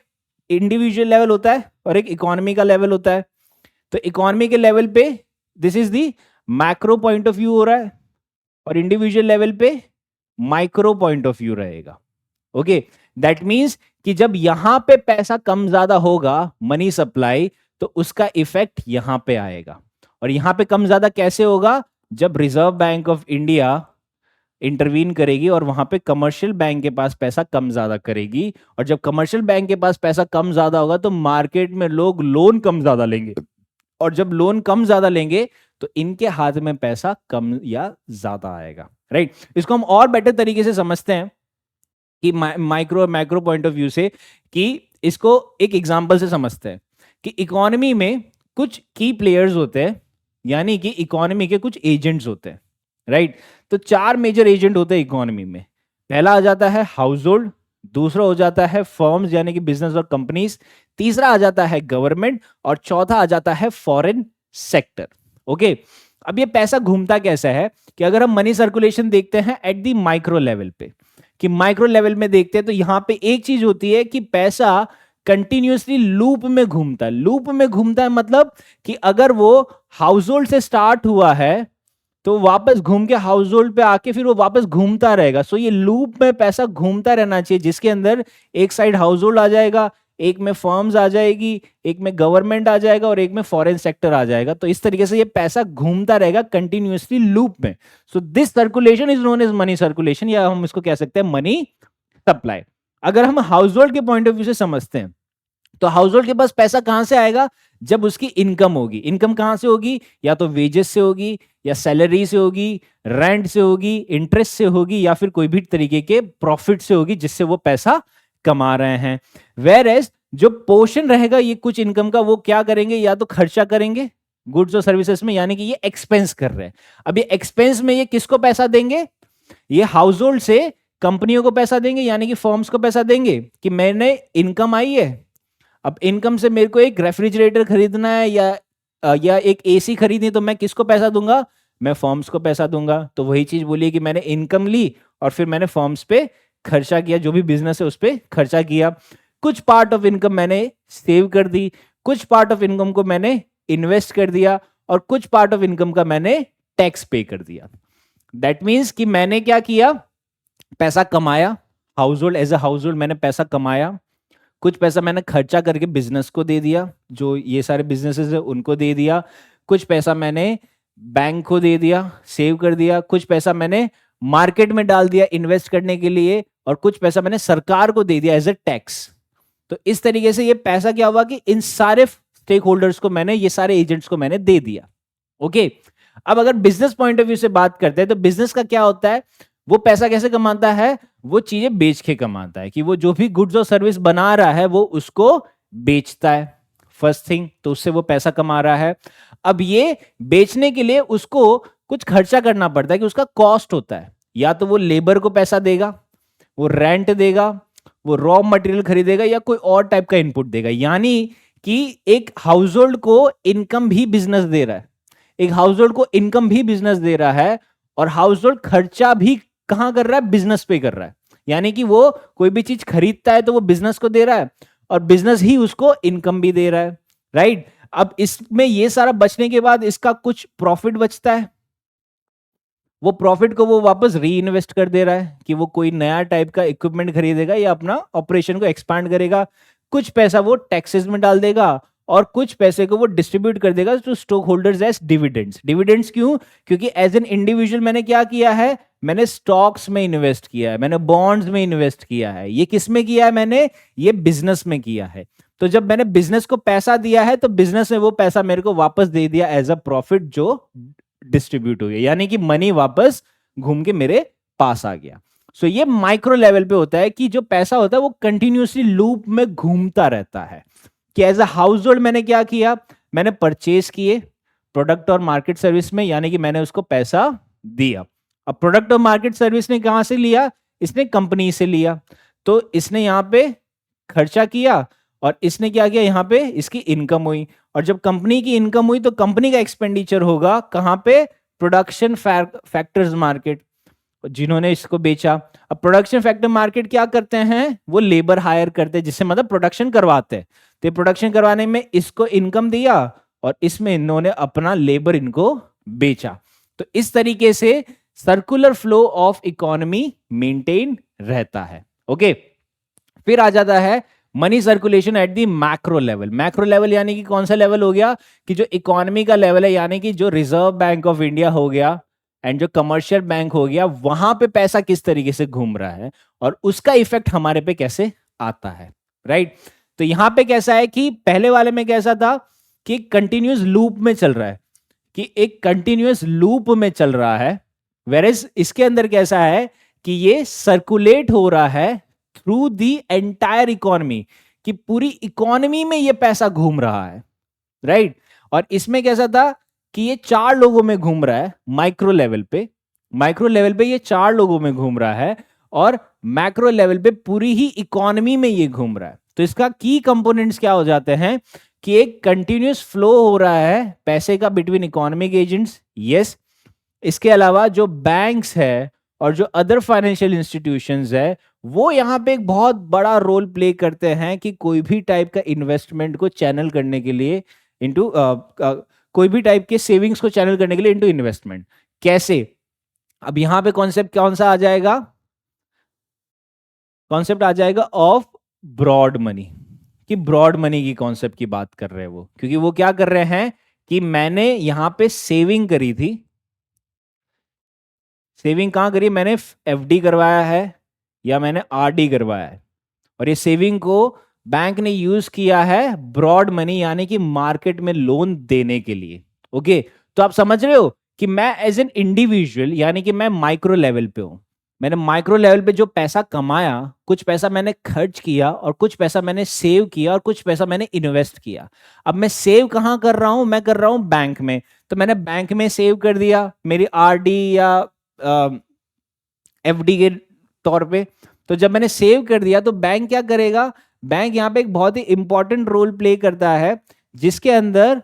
इंडिविजुअल लेवल होता है और एक इकोनॉमी का लेवल होता है। तो इकोनॉमी के लेवल पे this is the macro point of view हो रहा है और इंडिविजुअल लेवल पे माइक्रो पॉइंट ऑफ व्यू रहेगा। ओके, दैट मींस कि जब यहां पे पैसा कम ज्यादा होगा मनी सप्लाई, तो उसका इफेक्ट यहां पे आएगा। और यहां पे कम ज्यादा कैसे होगा? जब reserve bank of India intervene करेगी और वहां पे कमर्शियल बैंक के पास पैसा कम ज्यादा करेगी। और जब कमर्शियल बैंक के पास पैसा कम ज्यादा होगा तो मार्केट में लोग लोन कम ज्यादा लेंगे, और जब लोन कम ज्यादा लेंगे तो इनके हाथ में पैसा कम या ज्यादा आएगा, राइट। इसको हम और बेटर तरीके से समझते हैं कि micro macro point of view से, कि इसको एक एग्जांपल से समझते हैं कि इकोनॉमी में कुछ की प्लेयर्स होते हैं, यानी कि इकोनॉमी के कुछ एजेंट्स होते हैं, राइट। तो चार मेजर एजेंट होते हैं इकोनॉमी में। पहला आ जाता है हाउस होल्ड, दूसरा हो जाता है फर्म्स यानी कि बिजनेस और कंपनीज, तीसरा आ जाता है गवर्नमेंट, और चौथा आ जाता है फॉरेन सेक्टर। ओके, अब ये पैसा घूमता कैसा है कि अगर हम मनी सर्कुलेशन देखते हैं एट दी माइक्रो लेवल पे, कि माइक्रो लेवल में देखते हैं तो यहां पे एक चीज होती है कि पैसा कंटिन्यूसली लूप में घूमता है। लूप में घूमता है मतलब कि अगर वो हाउस होल्ड से स्टार्ट हुआ है तो वापस घूम के हाउस होल्ड पे आके फिर वो वापस घूमता रहेगा। सो ये लूप में पैसा घूमता रहना चाहिए, जिसके अंदर एक साइड हाउस होल्ड आ जाएगा, एक में फर्म्स आ जाएगी, एक में गवर्नमेंट आ जाएगा और एक में फॉरेन सेक्टर आ जाएगा। तो इस तरीके से ये पैसा घूमता रहेगा कंटिन्यूअसली लूप में। So this circulation is known as money circulation, या हम इसको कह सकते हैं मनी सप्लाई। अगर हम हाउस होल्ड के पॉइंट ऑफ व्यू से समझते हैं तो हाउस होल्ड के पास पैसा कहां से आएगा? जब उसकी इनकम होगी। इनकम कहां से होगी? या तो वेजेस से होगी, या सैलरी से होगी, रेंट से होगी, इंटरेस्ट से होगी, या फिर कोई भी तरीके के प्रॉफिट से होगी जिससे वो पैसा कमा रहे हैं। वेयर एज जो पोर्शन रहेगा ये कुछ इनकम का, वो क्या करेंगे? या तो खर्चा करेंगे गुड्स और सर्विसेज में, यानी कि ये एक्सपेंस कर रहे हैं। अब ये एक्सपेंस में ये किसको पैसा देंगे? ये हाउस होल्ड से कंपनियों को पैसा देंगे यानी कि फर्म्स को पैसा देंगे कि मैंने इनकम आई है, अब इनकम से मेरे को एक रेफ्रिजरेटर खरीदना है या एक एसी खरीदनी, तो मैं किसको पैसा दूंगा? मैं फर्म्स को पैसा दूंगा। तो वही चीज बोलिए कि मैंने इनकम ली और फिर मैंने फर्म्स पे खर्चा किया, जो भी बिजनेस है उस पे खर्चा किया। कुछ पार्ट ऑफ इनकम मैंने सेव कर दी, कुछ पार्ट ऑफ इनकम को मैंने इन्वेस्ट कर दिया और कुछ पार्ट ऑफ इनकम का मैंने टैक्स पे कर दिया। दैट मीन्स कि मैंने क्या किया? पैसा कमाया, household as a household मैंने पैसा कमाया, कुछ पैसा मैंने खर्चा करके बिजनेस को दे दिया, जो ये सारे बिजनेसेस है उनको दे दिया, कुछ पैसा मैंने बैंक को दे दिया, सेव कर दिया, कुछ पैसा मैंने मार्केट में डाल दिया इन्वेस्ट करने के लिए, और कुछ पैसा मैंने सरकार को दे दिया एज अ टैक्स। तो इस तरीके से ये पैसा क्या हुआ कि इन सारे स्टेक होल्डर्स को मैंने, ये सारे एजेंट्स को मैंने दे दिया। ओके, अब अगर बिजनेस पॉइंट ऑफ व्यू से बात करते हैं तो बिजनेस का क्या होता है? वो पैसा कैसे कमाता है? वो चीजें बेच के कमाता है, कि वो जो भी गुड्स और सर्विस बना रहा है वो उसको बेचता है, फर्स्ट थिंग, तो उससे वो पैसा कमा रहा है। अब ये बेचने के लिए उसको कुछ खर्चा करना पड़ता है, कि उसका कॉस्ट होता है, या तो वो लेबर को पैसा देगा, वो रेंट देगा, वो रॉ मटेरियल खरीदेगा, या कोई और टाइप का इनपुट देगा। यानी कि एक हाउस होल्ड को इनकम भी बिजनेस दे रहा है, एक हाउस होल्ड को इनकम भी बिजनेस दे रहा है, और हाउस होल्ड खर्चा भी कहां कर रहा है? बिजनेस पे कर रहा है। यानी कि वो कोई भी चीज खरीदता है तो वो बिजनेस को दे रहा है, और बिजनेस ही उसको इनकम भी दे रहा है, राइट? अब इसमें ये सारा बचने के बाद इसका कुछ प्रॉफिट बचता है, वो प्रॉफिट को वो वापस री इन्वेस्ट कर दे रहा है, कि वो कोई नया टाइप का इक्विपमेंट खरीदेगा या अपना ऑपरेशन को एक्सपांड करेगा। कुछ पैसा वो टैक्सेस में डाल देगा और कुछ पैसे को वो डिस्ट्रीब्यूट कर देगा to stockholders as dividends. Dividends क्यों? क्योंकि एज एन इंडिविजुअल मैंने क्या किया है? मैंने स्टॉक्स में इन्वेस्ट किया है, मैंने बॉन्ड्स में इन्वेस्ट किया है। ये किस में किया है मैंने? ये बिजनेस में किया है। तो जब मैंने बिजनेस को पैसा दिया है तो बिजनेस ने वो पैसा मेरे को वापस दे दिया एज अ प्रॉफिट, जो डिस्ट्रीब्यूट हो गया, यानी कि मनी वापस घूम के मेरे पास आ गया। सो ये माइक्रो लेवल पे होता है कि जो पैसा होता है वो कंटिन्यूसली लूप में घूमता रहता है। कि एज अ हाउस होल्ड मैंने क्या किया? मैंने परचेज किए प्रोडक्ट और मार्केट सर्विस में, यानी कि मैंने उसको पैसा दिया। अब प्रोडक्ट और मार्केट सर्विस ने कहां से लिया? इसने कंपनी से लिया। तो इसने यहां पे खर्चा किया और इसने क्या किया? यहां पे इसकी इनकम हुई, और जब कंपनी की इनकम हुई तो कंपनी का एक्सपेंडिचर होगा कहां पे? प्रोडक्शन फैक्टर्स मार्केट, जिन्होंने इसको बेचा। अब प्रोडक्शन फैक्टर मार्केट क्या करते हैं? वो लेबर हायर करते हैं, जिससे मतलब प्रोडक्शन करवाते हैं। तो प्रोडक्शन करवाने में इसको इनकम दिया और इसमें इन्होंने अपना लेबर इनको बेचा। तो इस तरीके से circular flow of economy maintain रहता है। ओके, फिर आ जाता है money circulation at the macro level. Macro level यानी कि कौन सा लेवल हो गया? कि जो इकोनॉमी का लेवल है, यानी कि जो रिजर्व बैंक ऑफ इंडिया हो गया एंड जो कमर्शियल बैंक हो गया, वहां पे पैसा किस तरीके से घूम रहा है और उसका इफेक्ट हमारे पे कैसे आता है, राइट? तो यहां पे कैसा है कि पहले वाले में कैसा था कि कंटिन्यूस लूप में चल रहा है, कि एक कंटिन्यूस लूप में चल रहा है, वेरेज इसके अंदर कैसा है कि ये सर्कुलेट हो रहा है थ्रू दी एंटायर इकोनॉमी, कि पूरी इकोनॉमी में ये पैसा घूम रहा है, राइट? और इसमें कैसा था कि ये 4 लोगों में घूम रहा है माइक्रो लेवल पे। माइक्रो लेवल पे ये 4 लोगों में घूम रहा है और मैक्रो लेवल पे पूरी ही इकोनॉमी में ये घूम रहा है। तो इसका की कंपोनेंट्स क्या हो जाते हैं कि एक कंटिन्यूस फ्लो हो रहा है पैसे का बिटवीन इकोनॉमिक एजेंट्स, यस। इसके अलावा जो बैंक्स है और जो अदर फाइनेंशियल इंस्टीट्यूशंस है, वो यहाँ पे एक बहुत बड़ा रोल प्ले करते हैं कि कोई भी टाइप का इन्वेस्टमेंट को चैनल करने के लिए इनटू कोई भी टाइप के सेविंग्स को चैनल करने के लिए इनटू इन्वेस्टमेंट। कैसे? अब यहां पे कॉन्सेप्ट कौन सा आ जाएगा? कॉन्सेप्ट आ जाएगा ऑफ ब्रॉड मनी, कि ब्रॉड मनी की कॉन्सेप्ट की बात कर रहे हैं वो, क्योंकि वो क्या कर रहे हैं कि मैंने यहां पे सेविंग करी थी। सेविंग कहां करी? मैंने एफडी करवाया है या मैंने आरडी करवाया है, और ये सेविंग को बैंक ने यूज किया है ब्रॉड मनी, यानी कि मार्केट में लोन देने के लिए। ओके, तो आप समझ रहे हो कि मैं एज एन इंडिविजुअल, यानी कि मैं माइक्रो लेवल पे हूं। मैंने माइक्रो लेवल पे जो पैसा कमाया, कुछ पैसा मैंने खर्च किया और कुछ पैसा मैंने सेव किया और कुछ पैसा मैंने इन्वेस्ट किया। अब मैं सेव कहां कर रहा हूं? मैं कर रहा हूं बैंक में। तो मैंने बैंक में सेव कर दिया, मेरी आरडी या एफडी के तौर पे। तो जब मैंने सेव कर दिया तो बैंक क्या करेगा, बैंक यहाँ पे एक बहुत ही इंपॉर्टेंट रोल प्ले करता है, जिसके अंदर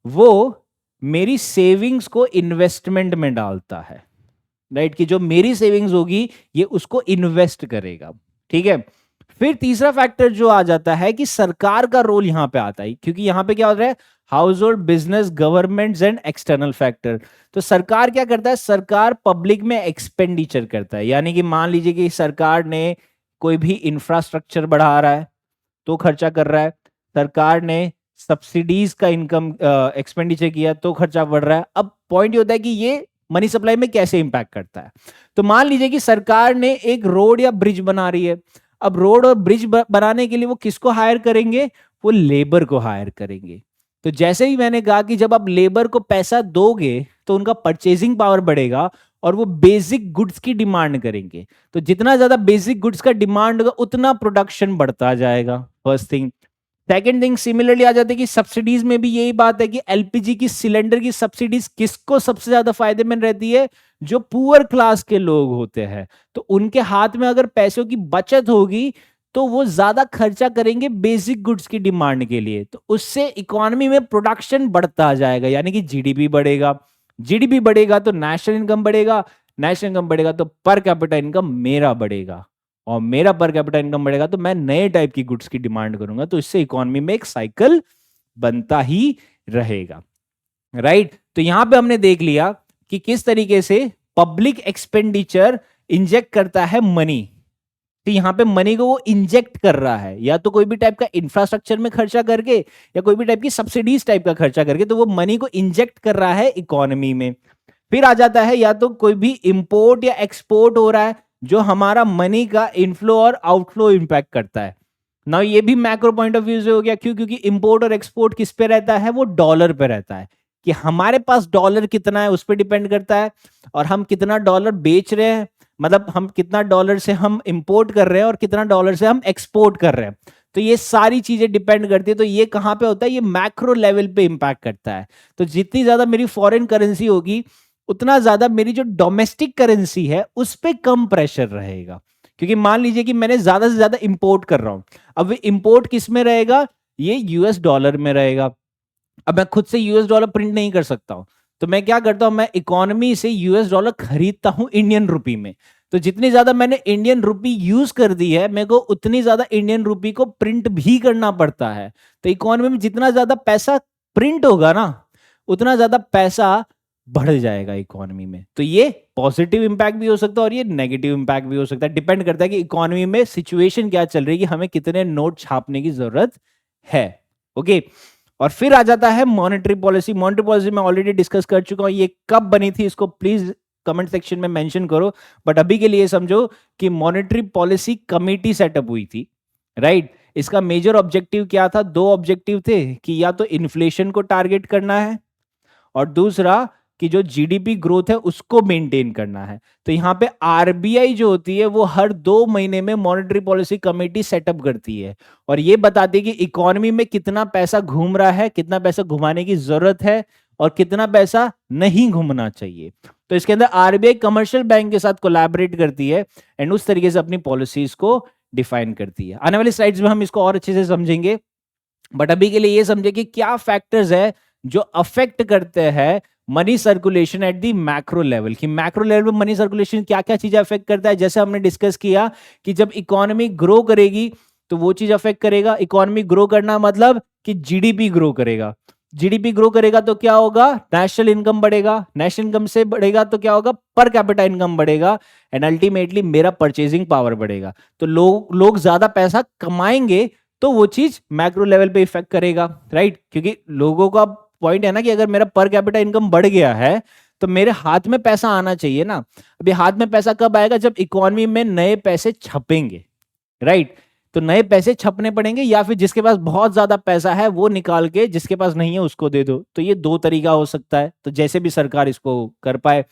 वो मेरी सेविंग्स को इन्वेस्टमेंट में डालता है, राइट, कि जो मेरी सेविंग्स होगी ये उसको इन्वेस्ट करेगा। ठीक है, फिर तीसरा फैक्टर जो आ जाता है कि सरकार का रोल यहां पे आता है, क्योंकि यहां पे क्या हो रहा है, house hold, business, governments and external factor. तो सरकार क्या करता है, सरकार पब्लिक में एक्सपेंडिचर करता है, यानी कि मान लीजिए कि सरकार ने कोई भी इंफ्रास्ट्रक्चर बढ़ा रहा है तो खर्चा कर रहा है, सरकार ने सब्सिडीज का इनकम एक्सपेंडिचर किया तो खर्चा बढ़ रहा है। अब पॉइंट ये होता है कि ये मनी सप्लाई में कैसे इंपैक्ट करता है। तो मान लीजिए कि सरकार ने एक रोड या ब्रिज बना रही है, अब रोड और ब्रिज बनाने के लिए वो किसको हायर करेंगे, वो लेबर को हायर करेंगे। तो जैसे ही मैंने कहा कि जब आप लेबर को पैसा दोगे तो उनका परचेजिंग पावर बढ़ेगा और वो बेसिक गुड्स की डिमांड करेंगे। तो जितना ज्यादा बेसिक गुड्स का डिमांड होगा उतना प्रोडक्शन बढ़ता जाएगा, first thing. Second thing, similarly आ जाते हैं कि सब्सिडीज में भी यही बात है कि एलपीजी की सिलेंडर की सब्सिडीज किसको सबसे ज्यादा फायदेमंद रहती है, जो पुअर क्लास के लोग होते हैं। तो उनके हाथ में अगर पैसों की बचत होगी तो वो ज्यादा खर्चा करेंगे बेसिक गुड्स की डिमांड के लिए, तो उससे इकोनॉमी में प्रोडक्शन बढ़ता जाएगा, यानी कि जीडीपी बढ़ेगा। जीडीपी बढ़ेगा तो नेशनल इनकम बढ़ेगा, नेशनल इनकम बढ़ेगा तो पर कैपिटा इनकम मेरा बढ़ेगा, और मेरा पर कैपिटा इनकम बढ़ेगा तो मैं नए टाइप की गुड्स की डिमांड करूंगा, तो इससे इकोनॉमी में एक साइकिल बनता ही रहेगा, राइट। तो यहां पे हमने देख लिया कि किस तरीके से पब्लिक एक्सपेंडिचर इंजेक्ट करता है मनी। तो यहां पे मनी को वो इंजेक्ट कर रहा है, या तो कोई भी टाइप का इंफ्रास्ट्रक्चर में खर्चा करके या कोई भी टाइप की सब्सिडीज टाइप का खर्चा करके, तो वो मनी को इंजेक्ट कर रहा है इकोनॉमी में। फिर आ जाता है या तो कोई भी इंपोर्ट या एक्सपोर्ट हो रहा है जो हमारा मनी का इनफ्लो और आउटफ्लो इंपैक्ट करता है ना। ये भी मैक्रो पॉइंट ऑफ व्यू से हो गया, क्यों, क्योंकि इंपोर्ट और एक्सपोर्ट किस पे रहता है, वो डॉलर पे रहता है, कि हमारे पास डॉलर कितना है उस पर डिपेंड करता है, और हम कितना डॉलर बेच रहे हैं, मतलब हम कितना डॉलर से हम इंपोर्ट कर रहे हैं और कितना डॉलर से हम एक्सपोर्ट कर रहे हैं। तो ये सारी चीजें डिपेंड करती है। तो ये कहां पे होता है, ये मैक्रो लेवल पे इंपैक्ट करता है। तो जितनी ज्यादा मेरी फॉरेन करेंसी होगी उतना ज्यादा मेरी जो डोमेस्टिक करेंसी है उस पर कम प्रेशर रहेगा, क्योंकि मान लीजिए कि मैंने ज्यादा से ज्यादा इंपोर्ट कर रहा हूं, अब इंपोर्ट किस में रहेगा, ये यूएस डॉलर में रहेगा। अब मैं खुद से यूएस डॉलर प्रिंट नहीं कर सकता हूं, तो मैं क्या करता हूं, मैं इकोनॉमी से यूएस डॉलर खरीदता हूं इंडियन रुपी में। तो जितनी ज्यादा मैंने इंडियन रुपी यूज कर दी है, मेरे को उतनी ज्यादा इंडियन रुपी को प्रिंट भी करना पड़ता है। तो इकोनॉमी में जितना ज्यादा पैसा प्रिंट होगा ना, उतना ज्यादा पैसा बढ़ जाएगा इकोनॉमी में। तो ये पॉजिटिव इंपैक्ट भी हो सकता है और ये नेगेटिव इंपैक्ट भी हो सकता है, डिपेंड करता है कि इकोनॉमी में सिचुएशन क्या चल रही है, कि हमें कितने नोट छापने की जरूरत है। ओके, और फिर आ जाता है मॉनेटरी पॉलिसी। मॉनेटरी पॉलिसी मैं ऑलरेडी डिस्कस कर चुका हूं, ये कब बनी थी इसको प्लीज कमेंट सेक्शन में मेंशन करो, बट अभी के लिए समझो कि मॉनेटरी पॉलिसी कमेटी सेटअप हुई थी, राइट। इसका मेजर ऑब्जेक्टिव क्या था, दो ऑब्जेक्टिव थे, कि या तो इन्फ्लेशन को टारगेट करना है और दूसरा कि जो जीडीपी ग्रोथ है उसको मेंटेन करना है। तो यहां पे आरबीआई जो होती है वो हर 2 महीने में मॉनेटरी पॉलिसी कमेटी सेटअप करती है और ये बताती है कि इकोनॉमी में कितना पैसा घूम रहा है, कितना पैसा घुमाने की जरूरत है और कितना पैसा नहीं घूमना चाहिए। तो इसके अंदर आरबीआई कमर्शियल बैंक के साथ कोलैबोरेट करती है एंड उस तरीके से अपनी पॉलिसीज को डिफाइन करती है। आने वाली स्लाइड्स में हम इसको और अच्छे से समझेंगे, बट अभी के लिए ये समझे कि क्या फैक्टर्स है जो अफेक्ट करते हैं money circulation at the macro level, कि मैक्रो लेवल पे मनी सर्कुलेशन क्या क्या चीजें अफेक्ट करता है। जैसे हमने डिस्कस किया कि जब इकोनॉमी ग्रो करेगी तो वो चीज अफेक्ट करेगा। इकोनॉमी ग्रो करना मतलब कि जीडीपी ग्रो करेगा, जीडीपी ग्रो करेगा तो क्या होगा, नेशनल इनकम बढ़ेगा, नेशनल इनकम से बढ़ेगा तो क्या होगा, पर कैपिटा इनकम बढ़ेगा एंड अल्टीमेटली मेरा परचेजिंग पावर बढ़ेगा। तो लोग ज्यादा पैसा कमाएंगे तो वो चीज मैक्रो लेवल पे इफेक्ट करेगा, राइट। क्योंकि लोगों का पॉइंट है ना कि अगर मेरा पर कैपिटा इनकम बढ़ गया है तो मेरे हाथ में पैसा आना चाहिए ना। अभी हाथ में पैसा कब आएगा, जब इकोनॉमी में नए पैसे छपेंगे, राइट। तो नए पैसे छपने पड़ेंगे या फिर जिसके पास बहुत ज्यादा पैसा है वो निकाल के जिसके पास नहीं है उसको दे दो। तो ये दो तरीका हो सकता है, तो जैसे भी सरकार इसको कर पाए।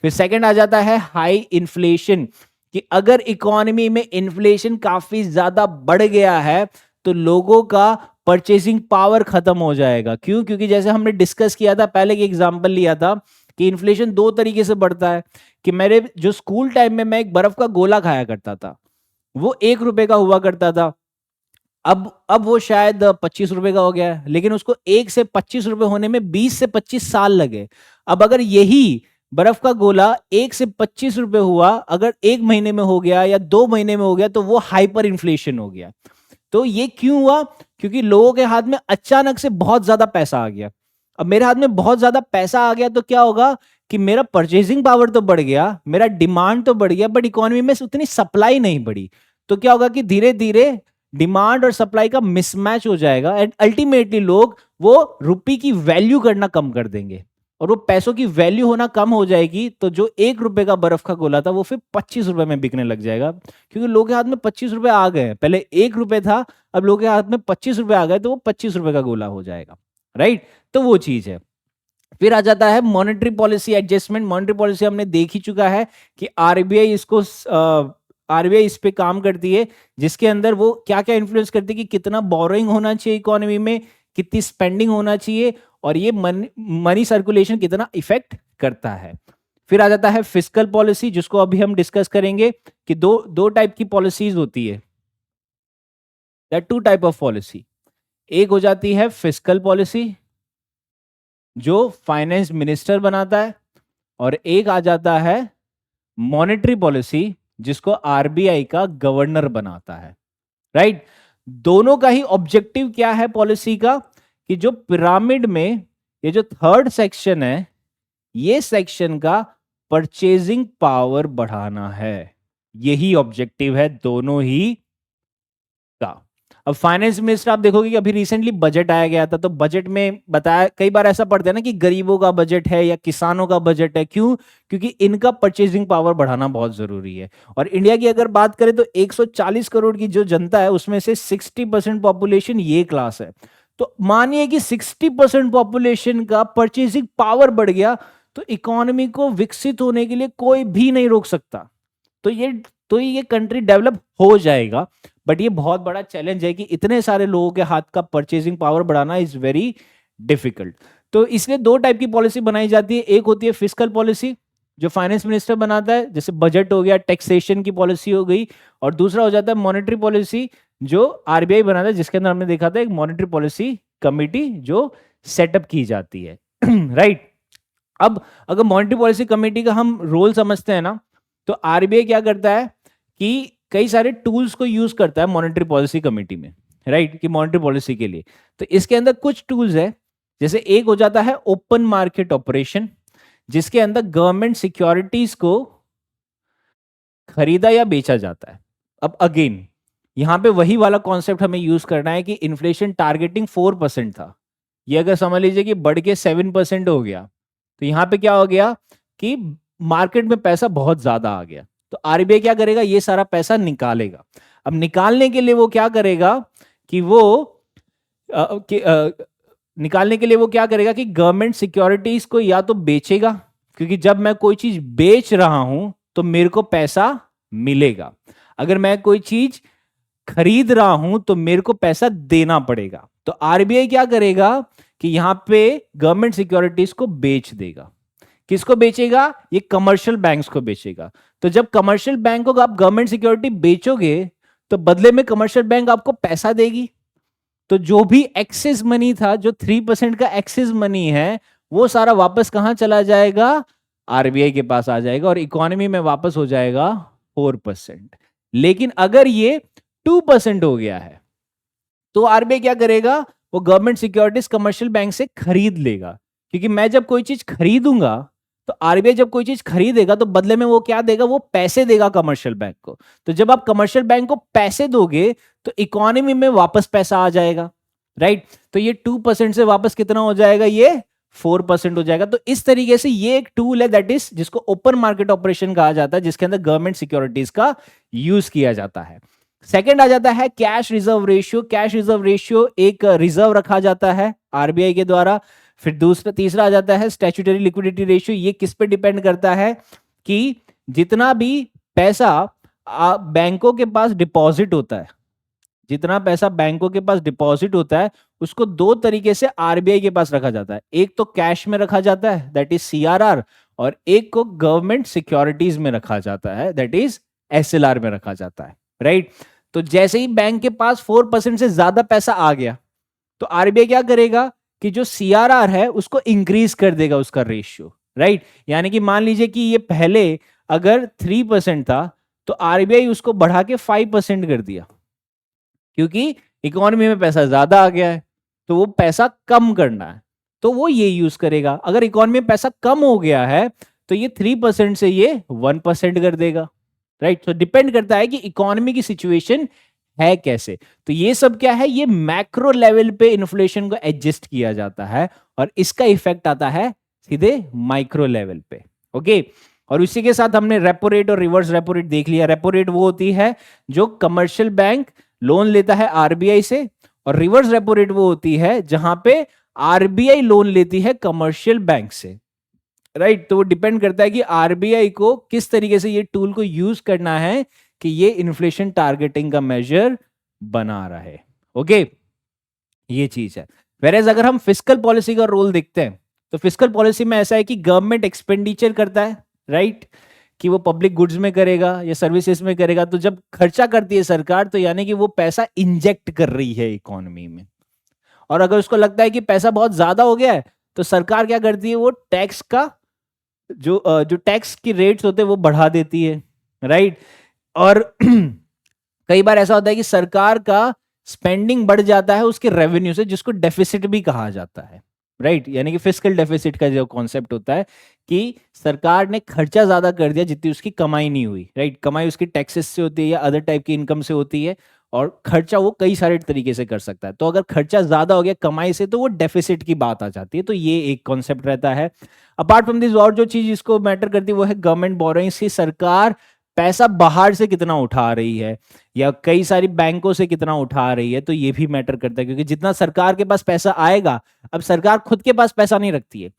फिर सेकंड आ जाता है हाई इन्फ्लेशन, कि अगर इकोनॉमी में इन्फ्लेशन काफी ज्यादा बढ़ गया है तो लोगों का परचेसिंग पावर खत्म हो जाएगा। क्यों, क्योंकि जैसे हमने डिस्कस किया था, पहले की एग्जांपल लिया था कि इन्फ्लेशन दो तरीके से बढ़ता है। कि मेरे जो स्कूल टाइम में मैं एक बर्फ का गोला खाया करता था, वो 1 रुपए का हुआ करता था। अब वो शायद 25 रुपए का हो गया है, लेकिन उसको 1 से 25 रुपए होने में 20 से 25 साल लगे। अब अगर यही बर्फ का गोला 1 से 25 रुपए हुआ, अगर 1 महीने में हो गया या 2 महीने में हो गया, तो वो हाइपर इन्फ्लेशन हो गया। तो ये क्यों हुआ? क्योंकि लोगों के हाथ में अचानक से बहुत ज्यादा पैसा आ गया। अब मेरे हाथ में बहुत ज्यादा पैसा आ गया तो क्या होगा कि मेरा परचेजिंग पावर तो बढ़ गया, मेरा डिमांड तो बढ़ गया, बट इकोनॉमी में उतनी सप्लाई नहीं बढ़ी। तो क्या होगा कि धीरे धीरे डिमांड और सप्लाई का मिसमैच हो जाएगा, एंड अल्टीमेटली लोग वो रुपये की वैल्यू करना कम कर देंगे, और वो पैसों की वैल्यू होना कम हो जाएगी। तो जो 1 रुपए का बर्फ का गोला था वो फिर 25 रुपए में बिकने लग जाएगा, क्योंकि लोगों के हाथ में 25 रुपए आ गए। पहले 1 रुपए था, अब लोगों के हाथ में 25 रुपए आ गए, तो वो 25 रुपए का गोला हो जाएगा। राइट, तो वो चीज है। फिर आ जाता है monetary policy adjustment. Monetary policy हमने देख ही चुका है कि आरबीआई इस पे काम करती है, जिसके अंदर वो क्या क्या इन्फ्लुएंस करती है कि कितना बोरोइंग होना चाहिए इकोनॉमी में, कितनी स्पेंडिंग होना चाहिए, और ये मनी सर्कुलेशन कितना इफेक्ट करता है। फिर आ जाता है फिस्कल पॉलिसी, जिसको अभी हम डिस्कस करेंगे कि दो टाइप की पॉलिसीज होती है। Two type of policy. एक हो जाती है फिस्कल पॉलिसी, जो फाइनेंस मिनिस्टर बनाता है, और एक आ जाता है मॉनेटरी पॉलिसी, जिसको आरबीआई का गवर्नर बनाता है। राइट, दोनों का ही ऑब्जेक्टिव क्या है पॉलिसी का? कि जो पिरामिड में ये जो थर्ड सेक्शन है, ये सेक्शन का परचेजिंग पावर बढ़ाना है। यही ऑब्जेक्टिव है दोनों ही का। अब फाइनेंस मिनिस्टर आप देखोगे कि अभी रिसेंटली बजट आया गया था, तो बजट में बताया, कई बार ऐसा पड़ता है ना कि गरीबों का बजट है या किसानों का बजट है। क्यों? क्योंकि इनका परचेजिंग पावर बढ़ाना बहुत जरूरी है। और इंडिया की अगर बात करें तो 140 करोड़ की जो जनता है, उसमें से 60% पॉपुलेशन ये क्लास है। तो मानिए कि 60% पॉपुलेशन का परचेजिंग पावर बढ़ गया, तो इकोनॉमी को विकसित होने के लिए कोई भी नहीं रोक सकता। तो ये कंट्री डेवलप हो जाएगा। बट ये बहुत बड़ा चैलेंज है कि इतने सारे लोगों के हाथ का परचेजिंग पावर बढ़ाना इज वेरी डिफिकल्ट। तो इसलिए दो टाइप की पॉलिसी बनाई जाती है। एक होती है फिस्कल पॉलिसी, जो फाइनेंस मिनिस्टर बनाता है, जैसे बजट हो गया, टैक्सेशन की पॉलिसी हो गई। और दूसरा हो जाता है मॉनेटरी पॉलिसी, जो आरबीआई बनाता है, जिसके अंदर हमने देखा था एक मॉनेटरी पॉलिसी कमिटी जो सेटअप की जाती है। राइट, अब अगर मॉनेटरी पॉलिसी कमेटी का हम रोल समझते हैं ना, तो आरबीआई क्या करता है कि कई सारे टूल्स को यूज करता है मॉनेटरी पॉलिसी कमेटी में। राइट, कि मॉनेटरी पॉलिसी के लिए तो इसके अंदर कुछ टूल्स है। जैसे एक हो जाता है ओपन मार्केट ऑपरेशन, जिसके अंदर गवर्नमेंट सिक्योरिटीज को खरीदा या बेचा जाता है। अब अगेन यहां पे वही वाला कॉन्सेप्ट हमें यूज करना है कि इन्फ्लेशन टारगेटिंग 4% था, ये अगर समझ लीजिए कि बढ़ के 7% हो गया, तो यहां पे क्या हो गया कि मार्केट में पैसा बहुत ज्यादा आ गया। तो आरबीआई क्या करेगा? ये सारा पैसा निकालेगा। अब निकालने के लिए वो क्या करेगा कि निकालने के लिए वो क्या करेगा कि गवर्नमेंट सिक्योरिटीज को या तो बेचेगा, क्योंकि जब मैं कोई चीज बेच रहा हूं तो मेरे को पैसा मिलेगा। अगर मैं कोई चीज खरीद रहा हूं तो मेरे को पैसा देना पड़ेगा। तो आरबीआई क्या करेगा कि यहां पे गवर्नमेंट सिक्योरिटीज को बेच देगा। किसको बेचेगा? ये कमर्शियल बैंक्स को बेचेगा। तो जब कमर्शियल बैंक को आप गवर्नमेंट सिक्योरिटी बेचोगे, तो बदले में कमर्शियल बैंक आपको पैसा देगी। तो जो भी एक्सेस मनी था, जो 3% का एक्सेस मनी है, वो सारा वापस कहां चला जाएगा? आरबीआई के पास आ जाएगा, और इकोनॉमी में वापस हो जाएगा 4%। लेकिन अगर ये 2% हो गया है, तो आरबीआई क्या करेगा? वो गवर्नमेंट सिक्योरिटीज कमर्शियल बैंक से खरीद लेगा। क्योंकि मैं जब कोई चीज खरीदूंगा, तो आरबीआई जब कोई चीज खरीदेगा, तो बदले में वो क्या देगा? वो पैसे देगा कमर्शियल बैंक को। तो जब आप कमर्शियल बैंक को पैसे दोगे, तो इकोनॉमी में वापस पैसा आ जाएगा। राइट, तो ये 2% से वापस कितना हो जाएगा? ये 4% हो जाएगा। तो इस तरीके से ये एक टूल है, दैट इज जिसको ओपन मार्केट ऑपरेशन कहा जाता है, जिसके अंदर गवर्नमेंट सिक्योरिटीज का यूज किया जाता है। सेकंड आ जाता है cash reserve ratio. Cash reserve ratio एक रिजर्व रखा जाता है आरबीआई के द्वारा। फिर तीसरा आ जाता है स्टैट्यूटरी लिक्विडिटी रेशियो। ये किस पे डिपेंड करता है? कि जितना भी पैसा बैंकों के पास डिपॉजिट होता है, जितना पैसा बैंकों के पास डिपॉजिट होता है उसको दो तरीके से आरबीआई के पास रखा जाता है। एक तो कैश में रखा जाता है, दैट इज सीआरआर, और एक को गवर्नमेंट सिक्योरिटीज में रखा जाता है, दैट इज एसएलआर में रखा जाता है, राइट। तो जैसे ही बैंक के पास 4% से ज्यादा पैसा आ गया तो आरबीआई क्या करेगा कि जो सीआरआर है उसको इंक्रीज कर देगा उसका रेशियो, राइट। यानी कि मान लीजिए कि ये पहले अगर 3% था तो आरबीआई उसको बढ़ा के 5% कर दिया, क्योंकि इकोनॉमी में पैसा ज्यादा आ गया है तो वो पैसा कम करना है, तो वो ये यूज करेगा। अगर इकोनॉमी में पैसा कम हो गया है तो ये 3% से ये 1% कर देगा, राइट। तो डिपेंड करता है कि इकोनॉमी की सिचुएशन है कैसे। तो ये सब क्या है, ये मैक्रो लेवल पे इन्फ्लेशन को एडजस्ट किया जाता है और इसका इफेक्ट आता है सीधे माइक्रो लेवल पे, ओके। और इसी के साथ हमने रेपो रेट और रिवर्स रेपो रेट देख लिया। रेपो रेट वो होती है जो कमर्शियल बैंक लोन लेता है आरबीआई से, और रिवर्स रेपो रेट वो होती है जहां पे आरबीआई लोन लेती है कमर्शियल बैंक से, राइट। तो वो डिपेंड करता है कि आरबीआई को किस तरीके से ये टूल को यूज करना है कि ये इन्फ्लेशन टारगेटिंग का मेजर बना रहे, ओके। ये चीज है। वेरेज अगर हम फिस्कल पॉलिसी का रोल देखते हैं तो फिस्कल पॉलिसी में ऐसा है कि गवर्नमेंट एक्सपेंडिचर करता है, राइट, कि वो पब्लिक गुड्स में करेगा या सर्विसेज में करेगा। तो जब खर्चा करती है सरकार तो यानी कि वो पैसा इंजेक्ट कर रही है इकोनॉमी में। और अगर उसको लगता है कि पैसा बहुत ज्यादा हो गया है तो सरकार क्या करती है, वो टैक्स का जो टैक्स की रेट्स होते हैं वो बढ़ा देती है, राइट। और कई बार ऐसा होता है कि सरकार का स्पेंडिंग बढ़ जाता है उसके रेवेन्यू से, जिसको डेफिसिट भी कहा जाता है, राइट। यानी कि फिस्कल डेफिसिट का जो कॉन्सेप्ट होता है कि सरकार ने खर्चा ज्यादा कर दिया जितनी उसकी कमाई नहीं हुई, राइट। कमाई उसकी टैक्सेस से होती है या अदर टाइप की इनकम से होती है, और खर्चा वो कई सारे तरीके से कर सकता है। तो अगर खर्चा ज्यादा हो गया कमाई से तो वो डेफिसिट की बात आ जाती है। तो ये एक कॉन्सेप्ट रहता है। अपार्ट फ्रॉम दिस और जो चीज इसको मैटर करती है वो है गवर्नमेंट बोरोइंग्स की सरकार पैसा बाहर से कितना उठा रही है या कई सारी बैंकों से कितना उठा रही है, तो ये भी मैटर करता है। क्योंकि जितना सरकार के पास पैसा आएगा, अब सरकार खुद के पास पैसा नहीं रखती है,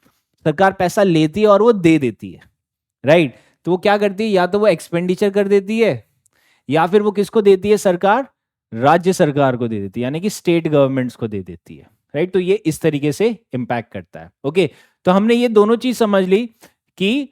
सरकार पैसा लेती है और वो दे देती है, राइट। तो वो क्या करती है, या तो वो एक्सपेंडिचर कर देती है या फिर वो किसको देती है, सरकार राज्य सरकार को दे देती है, यानी कि स्टेट गवर्नमेंट्स को दे देती है, राइट। तो ये इस तरीके से इंपैक्ट करता है, ओके। तो हमने ये दोनों चीज समझ ली कि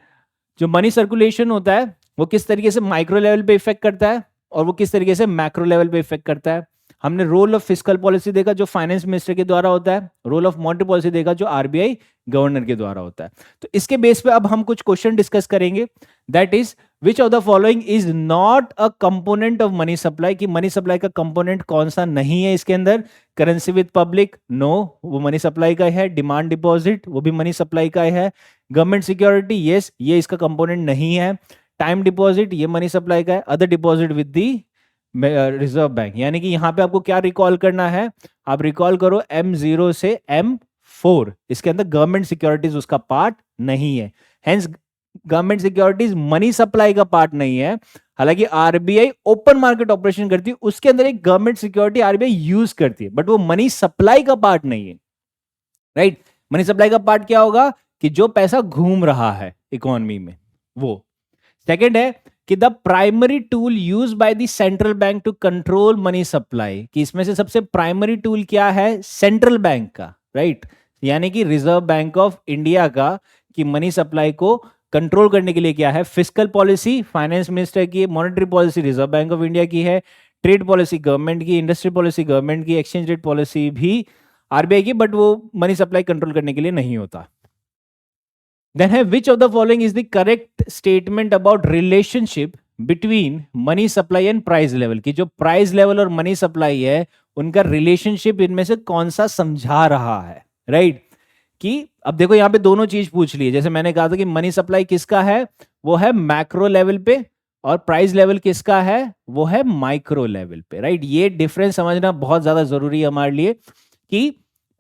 जो मनी सर्कुलेशन होता है वो किस तरीके से माइक्रो लेवल पे इफेक्ट करता है और वो किस तरीके से मैक्रो लेवल पे इफेक्ट करता है। हमने रोल ऑफ फिस्कल पॉलिसी देखा जो फाइनेंस मिनिस्टर के द्वारा होता है, रोल ऑफ मॉनेटरी पॉलिसी देखा जो आरबीआई गवर्नर के द्वारा होता है। तो इसके बेस पे अब हम कुछ क्वेश्चन डिस्कस करेंगे, that is which of the following is not a component of money supply, कि मनी सप्लाई का कंपोनेंट कौन सा नहीं है इसके अंदर। करेंसी विद पब्लिक, नो, वो मनी सप्लाई का है। डिमांड डिपॉजिट, वो भी मनी सप्लाई का है। गवर्नमेंट सिक्योरिटी, यस, ये इसका कंपोनेंट नहीं है। टाइम डिपॉजिट, ये मनी सप्लाई का है। Other deposit with the reserve bank, यानी कि यहां पे आपको क्या रिकॉल करना है, आप रिकॉल करो M0 से M4, इसके अंदर गवर्नमेंट सिक्योरिटीज उसका पार्ट नहीं है। Hence government securities money supply का पार्ट नहीं है। हालांकि आरबीआई ओपन मार्केट ऑपरेशन करती है, उसके अंदर एक गवर्नमेंट सिक्योरिटी आरबीआई यूज करती है, बट वो मनी सप्लाई का पार्ट नहीं है, राइट। मनी सप्लाई का पार्ट क्या होगा कि जो पैसा घूम रहा है इकोनॉमी में वो। सेकंड है कि the primary tool use by the central bank to control money supply, कि इसमें से सबसे प्राइमरी टूल क्या है, सेंट्रल बैंक का, राइट, यानी कि रिजर्व बैंक ऑफ इंडिया का, कि मनी सप्लाई को कंट्रोल करने के लिए क्या है, फिस्कल पॉलिसी फाइनेंस मिनिस्टर की, monetary policy reserve bank of India की है, ट्रेड पॉलिसी गवर्नमेंट की, इंडस्ट्री पॉलिसी गवर्नमेंट की, एक्सचेंज रेट पॉलिसी भी आरबीआई की, बट वो मनी सप्लाई कंट्रोल करने के लिए नहीं होता। Then है which of the following is the correct statement about relationship between money supply and price level, कि जो price level और money supply है उनका relationship इनमें से कौन सा समझा रहा है, right? कि अब देखो यहाँ पे दोनों चीज पूछ ली है। जैसे मैंने कहा था कि मनी सप्लाई किसका है, वो है मैक्रो लेवल पे, और प्राइस लेवल किसका है, वो है माइक्रो लेवल पे, राइट। ये डिफरेंस समझना बहुत ज्यादा जरूरी है हमारे लिए। कि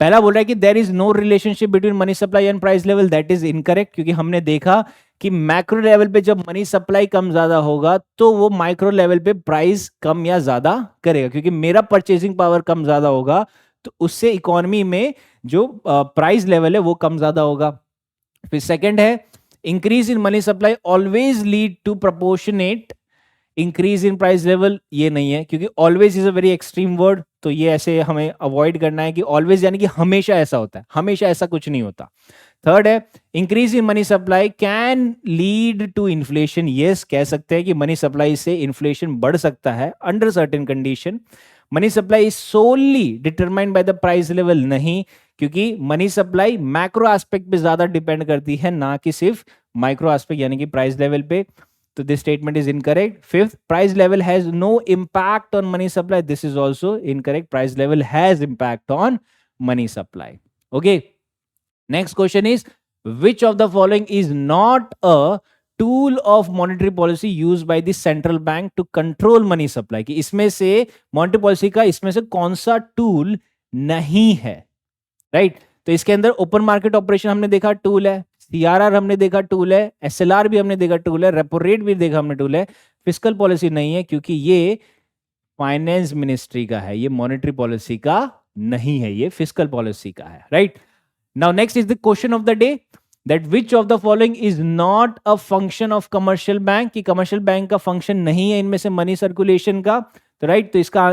पहला बोल रहा है कि there is no relationship between money supply and price level, that is incorrect, क्योंकि हमने देखा कि मैक्रो लेवल पे जब मनी सप्लाई कम ज्यादा होगा तो वो माइक्रो लेवल पे प्राइस कम या ज्यादा करेगा, क्योंकि मेरा परचेजिंग पावर कम ज्यादा होगा तो उससे इकोनॉमी में जो प्राइस लेवल है वो कम ज्यादा होगा। फिर सेकंड है increase in money supply always lead to proportionate increase in price level ये नहीं है, क्योंकि always is a very extreme word, तो ये ऐसे हमें अवॉइड करना है कि ऑलवेज यानी कि हमेशा ऐसा होता है, हमेशा ऐसा कुछ नहीं होता। थर्ड है increase in money supply can lead to inflation, yes कह सकते हैं कि मनी सप्लाई से इन्फ्लेशन बढ़ सकता है under certain condition. Money supply is solely determined by the price level, नहीं, क्योंकि मनी सप्लाई मैक्रो एस्पेक्ट पे ज्यादा डिपेंड करती है, ना कि सिर्फ माइक्रो एस्पेक्ट यानी कि प्राइस लेवल पे। तो this statement is incorrect. Fifth, price level has no impact on money supply, this is also incorrect, price level has impact on money supply. Okay, next question is which of the following is not a tool of monetary policy use by the central bank to control money supply, कि इसमें से मॉनेटरी पॉलिसी का इसमें से कौन सा टूल नहीं है, राइट तो इसके अंदर ओपन मार्केट ऑपरेशन हमने देखा टूल है, सीआरआर हमने देखा टूल है, एसएलआर भी हमने देखा टूल है, रेपो रेट भी देखा हमने टूल है, फिस्कल पॉलिसी नहीं है क्योंकि ये फाइनेंस मिनिस्ट्री का है, ये मॉनेटरी पॉलिसी का नहीं है, ये फिस्कल पॉलिसी का है, right. Now next is the question of the day, that which of the following is not a function of commercial bank, कि कमर्शियल बैंक का फंक्शन नहीं है इनमें से मनी सर्कुलेशन का, तो राइट तो इसका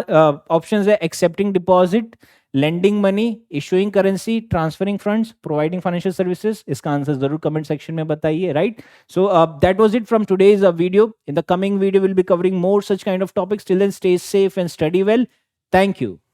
ऑप्शन है accepting deposit, lending money, issuing currency, transferring funds, providing financial services. इसका आंसर जरूर कमेंट सेक्शन में बताइए, right. So that was it from today's video. In the coming video will be covering more such kind of topics. Till then, stay safe and study well. Thank you.